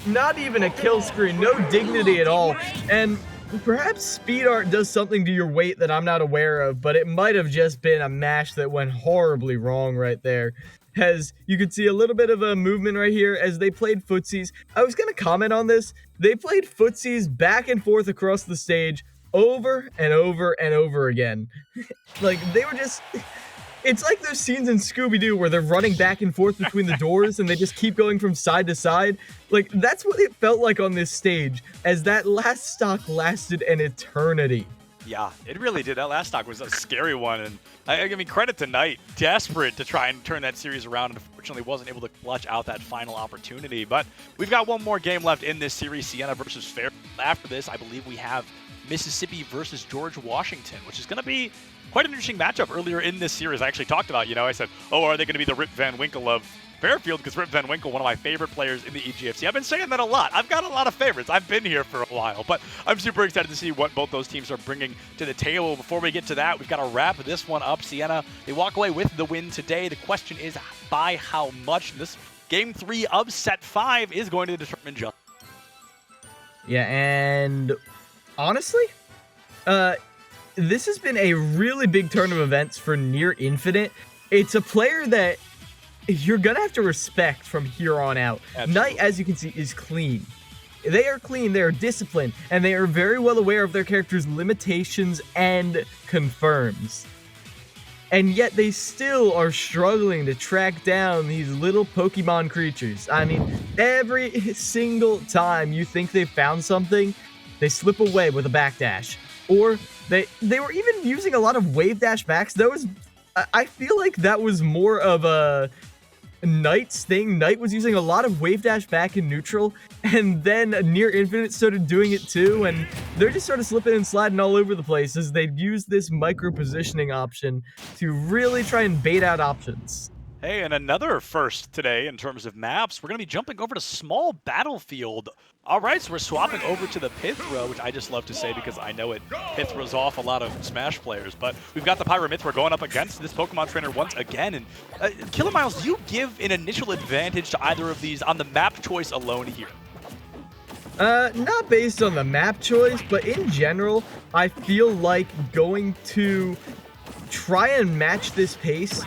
Speaker 2: Not even a kill screen, no dignity at all. And perhaps Speed Art does something to your weight that I'm not aware of, but it might have just been a mash that went horribly wrong right there. As you could see a little bit of a movement right here as they played footsies. I was going to comment on this. They played footsies back and forth across the stage over and over and over again. Like, they were just... It's like those scenes in Scooby-Doo where they're running back and forth between the doors and they just keep going from side to side. Like, that's what it felt like on this stage, as that last stock lasted an eternity.
Speaker 1: Yeah, it really did. That last stock was a scary one, and I mean, credit to Knight, desperate to try and turn that series around, and unfortunately wasn't able to clutch out that final opportunity. But we've got one more game left in this series, Siena versus Fairfield. After this, I believe we have Mississippi versus George Washington, which is going to be quite an interesting matchup earlier in this series. I actually talked about, I said, oh, are they going to be the Rip Van Winkle of Fairfield? Because Rip Van Winkle, one of my favorite players in the EGFC. I've been saying that a lot. I've got a lot of favorites. I've been here for a while, but I'm super excited to see what both those teams are bringing to the table. Before we get to that, we've got to wrap this one up. Siena, they walk away with the win today. The question is by how much? This Game 3 of Set 5 is going to determine just.
Speaker 2: Yeah, and honestly, this has been a really big turn of events for Near Infinite. It's a player that you're going to have to respect from here on out. Absolutely. Knight, as you can see, is clean. They are clean, they are disciplined, and they are very well aware of their character's limitations and confirms. And yet they still are struggling to track down these little Pokemon creatures. I mean, every single time you think they've found something, they slip away with a backdash. Or they were even using a lot of wave dash backs. I feel like that was more of a Knight's thing. Knight was using a lot of wave dash back in neutral, and then Near Infinite started doing it too, and they're just sort of slipping and sliding all over the place as they've used this micro positioning option to really try and bait out options.
Speaker 1: Hey, and another first today in terms of maps, we're going to be jumping over to Small Battlefield. All right, so we're swapping over to the Pithra, which I just love to say because I know it Pithra's off a lot of Smash players, but we've got the Pyramithra going up against this Pokemon trainer once again. And Kilomiles, do you give an initial advantage to either of these on the map choice alone here?
Speaker 2: Not based on the map choice, but in general, I feel like going to try and match this pace.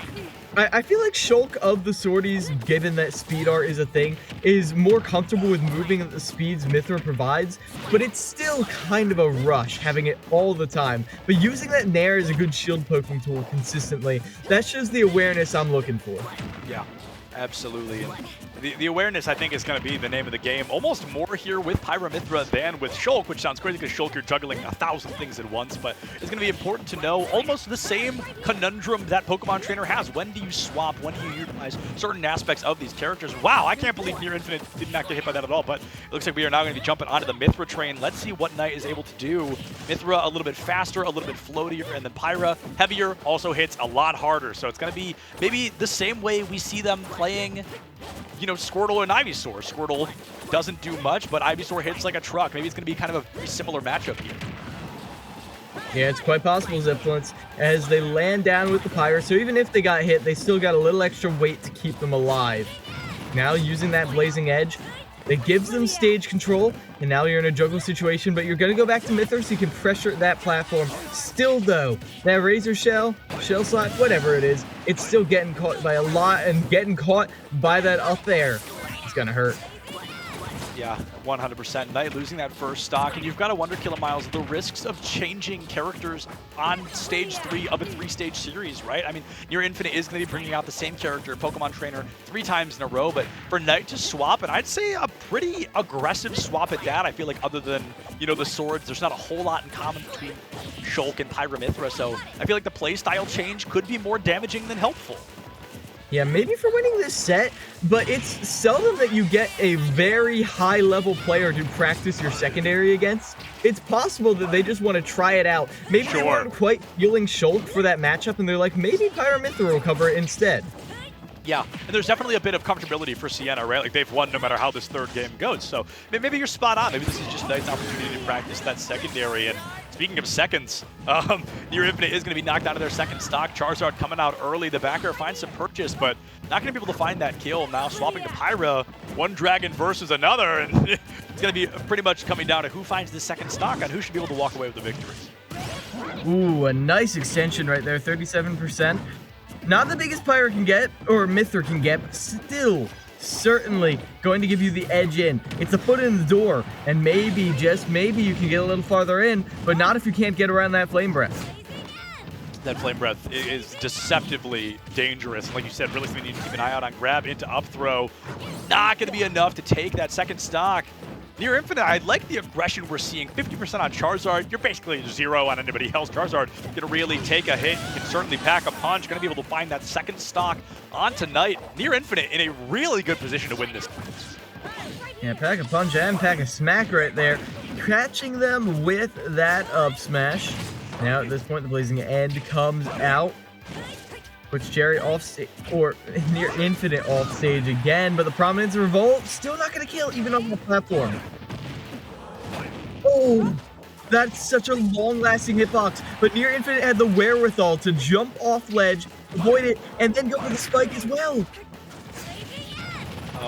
Speaker 2: I feel like Shulk of the sorties, given that speed art is a thing, is more comfortable with moving at the speeds Mithra provides, but it's still kind of a rush having it all the time. But using that Nair as a good shield poking tool consistently, that's just the awareness I'm looking for.
Speaker 1: Yeah, absolutely. And the awareness, I think, is going to be the name of the game. Almost more here with Pyramithra than with Shulk, which sounds crazy because Shulk, you're juggling 1,000 things at once, but it's going to be important to know almost the same conundrum that Pokemon Trainer has. When do you swap? When do you utilize certain aspects of these characters? Wow, I can't believe Near Infinite did not get hit by that at all, but it looks like we are now going to be jumping onto the Mithra train. Let's see what Knight is able to do. Mithra a little bit faster, a little bit floatier, and then Pyra heavier, also hits a lot harder. So it's going to be maybe the same way we see them playing, Squirtle and Ivysaur. Squirtle doesn't do much, but Ivysaur hits like a truck. Maybe it's going to be kind of a very similar matchup here.
Speaker 2: Yeah, it's quite possible, Zeppelins, as they land down with the Pyra. So even if they got hit, they still got a little extra weight to keep them alive. Now using that Blazing Edge, it gives them stage control, and now you're in a juggle situation, but you're going to go back to Mithra so you can pressure that platform. Still, though, that Razor Shell Slot, whatever it is, it's still getting caught by a lot, and getting caught by that up there. It's going to hurt.
Speaker 1: Yeah, 100%. Knight losing that first stock, and you've got to wonder, Miles, the risks of changing characters on stage 3 of a 3-stage series, right? I mean, Near Infinite is going to be bringing out the same character, Pokemon Trainer, 3 times in a row, but for Knight to swap, and I'd say a pretty aggressive swap at that, I feel like other than, you know, the swords, there's not a whole lot in common between Shulk and Pyramithra, so I feel like the playstyle change could be more damaging than helpful.
Speaker 2: Yeah, maybe for winning this set, but it's seldom that you get a very high-level player to practice your secondary against. It's possible that they just want to try it out. Maybe they weren't quite feeling Shulk for that matchup, and they're like, maybe Pyramithra will cover it instead.
Speaker 1: Yeah, and there's definitely a bit of comfortability for Siena, right? Like, they've won no matter how this third game goes. So maybe you're spot on. Maybe this is just a nice opportunity to practice that secondary. And speaking of seconds, Near Infinite is going to be knocked out of their second stock. Charizard coming out early. The backer finds some purchase, but not going to be able to find that kill. Now swapping to Pyra, one dragon versus another. And it's going to be pretty much coming down to who finds the second stock and who should be able to walk away with the victory.
Speaker 2: Ooh, a nice extension right there, 37%. Not the biggest Pyra can get, or Mithra can get, but still, certainly going to give you the edge in. It's a foot in the door, and maybe, just maybe, you can get a little farther in, but not if you can't get around that Flame Breath.
Speaker 1: That Flame Breath is deceptively dangerous. Like you said, really something you need to keep an eye out on. Grab into up throw. Not going to be enough to take that second stock. Near Infinite, I like the aggression we're seeing. 50% on Charizard. You're basically 0 on anybody else. Charizard gonna really take a hit. Can certainly pack a punch. Gonna be able to find that second stock on tonight. Near Infinite in a really good position to win this.
Speaker 2: Yeah, pack a punch and pack a smack right there. Catching them with that up smash. Now at this point, the Blazing End comes out. Puts Jerry off stage, or Near Infinite off stage again, but the Prominence Revolt still not going to kill, even on the platform. Oh, that's such a long-lasting hitbox, but Near Infinite had the wherewithal to jump off ledge, avoid it, and then go for the spike as well.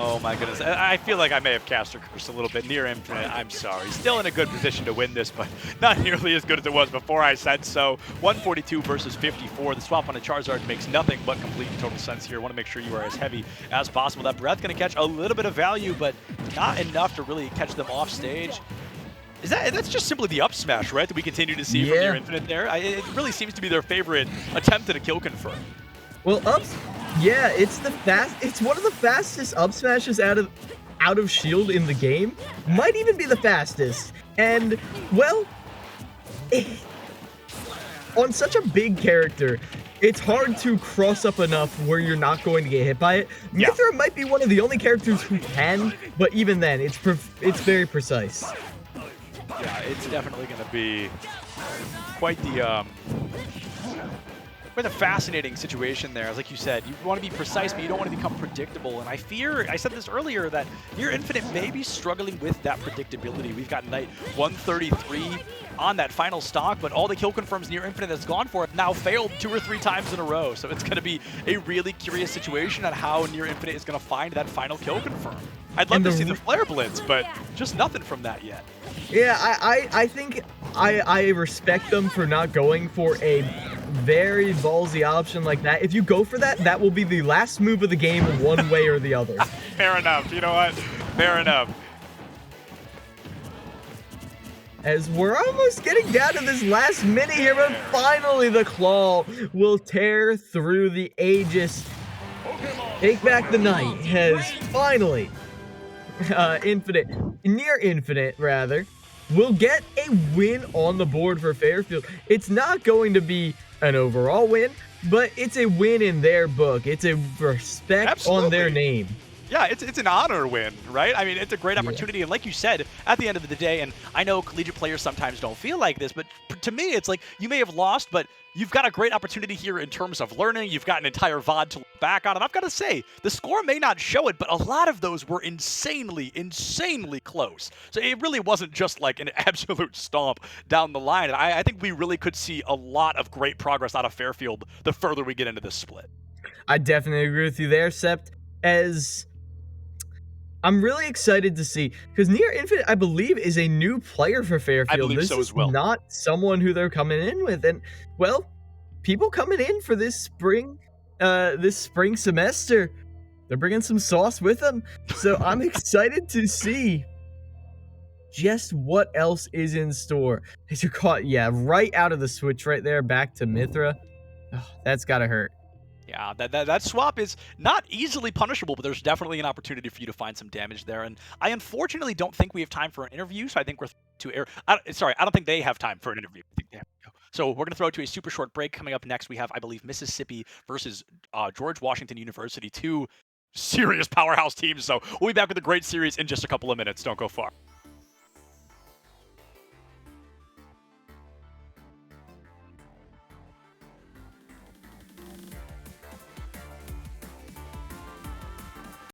Speaker 1: Oh my goodness, I feel like I may have cast her curse a little bit. Near Infinite, I'm sorry. Still in a good position to win this, but not nearly as good as it was before I said so. 142 versus 54. The swap on a Charizard makes nothing but complete and total sense here. Want to make sure you are as heavy as possible. That breath going to catch a little bit of value, but not enough to really catch them off stage. That's just simply the up smash, right, that we continue to see from Near Infinite there? It really seems to be their favorite attempt at a kill confirm.
Speaker 2: Well, yeah, it's one of the fastest up smashes out of shield in the game. Might even be the fastest. And well, on such a big character, it's hard to cross up enough where you're not going to get hit by it.
Speaker 1: Yeah.
Speaker 2: Mithra might be one of the only characters who can, but even then, it's very precise.
Speaker 1: Yeah, it's definitely going to be quite the fascinating situation there. As like you said, you want to be precise, but you don't want to become predictable. And I fear, I said this earlier, that Near Infinite may be struggling with that predictability. We've got Knight 133 on that final stock, but all the kill confirms Near Infinite has gone for it now failed 2 or 3 times in a row. So it's going to be a really curious situation on how Near Infinite is going to find that final kill confirm. I'd love to see the Flare Blitz, but just nothing from that yet.
Speaker 2: Yeah, I think I respect them for not going for a very ballsy option like that. If you go for that, that will be the last move of the game one way or the other.
Speaker 1: Fair enough. You know what? Fair enough.
Speaker 2: As we're almost getting down to this last minute here, but finally the claw will tear through the Aegis. Take back the Knight has finally, Near Infinite rather, will get a win on the board for Fairfield. It's not going to be an overall win, but it's a win in their book. It's a respect on their name.
Speaker 1: Yeah, it's an honor win, right? I mean, it's a great opportunity. And like you said, at the end of the day, and I know collegiate players sometimes don't feel like this, but to me, it's like you may have lost, but you've got a great opportunity here in terms of learning. You've got an entire VOD to look back on. And I've got to say, the score may not show it, but a lot of those were insanely, insanely close. So it really wasn't just like an absolute stomp down the line. And I think we really could see a lot of great progress out of Fairfield the further we get into this split.
Speaker 2: I definitely agree with you there, Sept, as I'm really excited to see, because Near Infinite, I believe, is a new player for Fairfield.
Speaker 1: I believe so as well.
Speaker 2: This is not someone who they're coming in with, and well, people coming in for this spring semester, they're bringing some sauce with them. So I'm excited to see just what else is in store. As you're caught, yeah, right out of the switch right there, back to Mithra. Oh, that's gotta hurt.
Speaker 1: Yeah, that swap is not easily punishable, but there's definitely an opportunity for you to find some damage there. And I unfortunately don't think we have time for an interview, so I think we're to air. Sorry, I don't think they have time for an interview. I think they have to go. So we're going to throw it to a super short break. Coming up next, we have, I believe, Mississippi versus George Washington University, two serious powerhouse teams. So we'll be back with a great series in just a couple of minutes. Don't go far.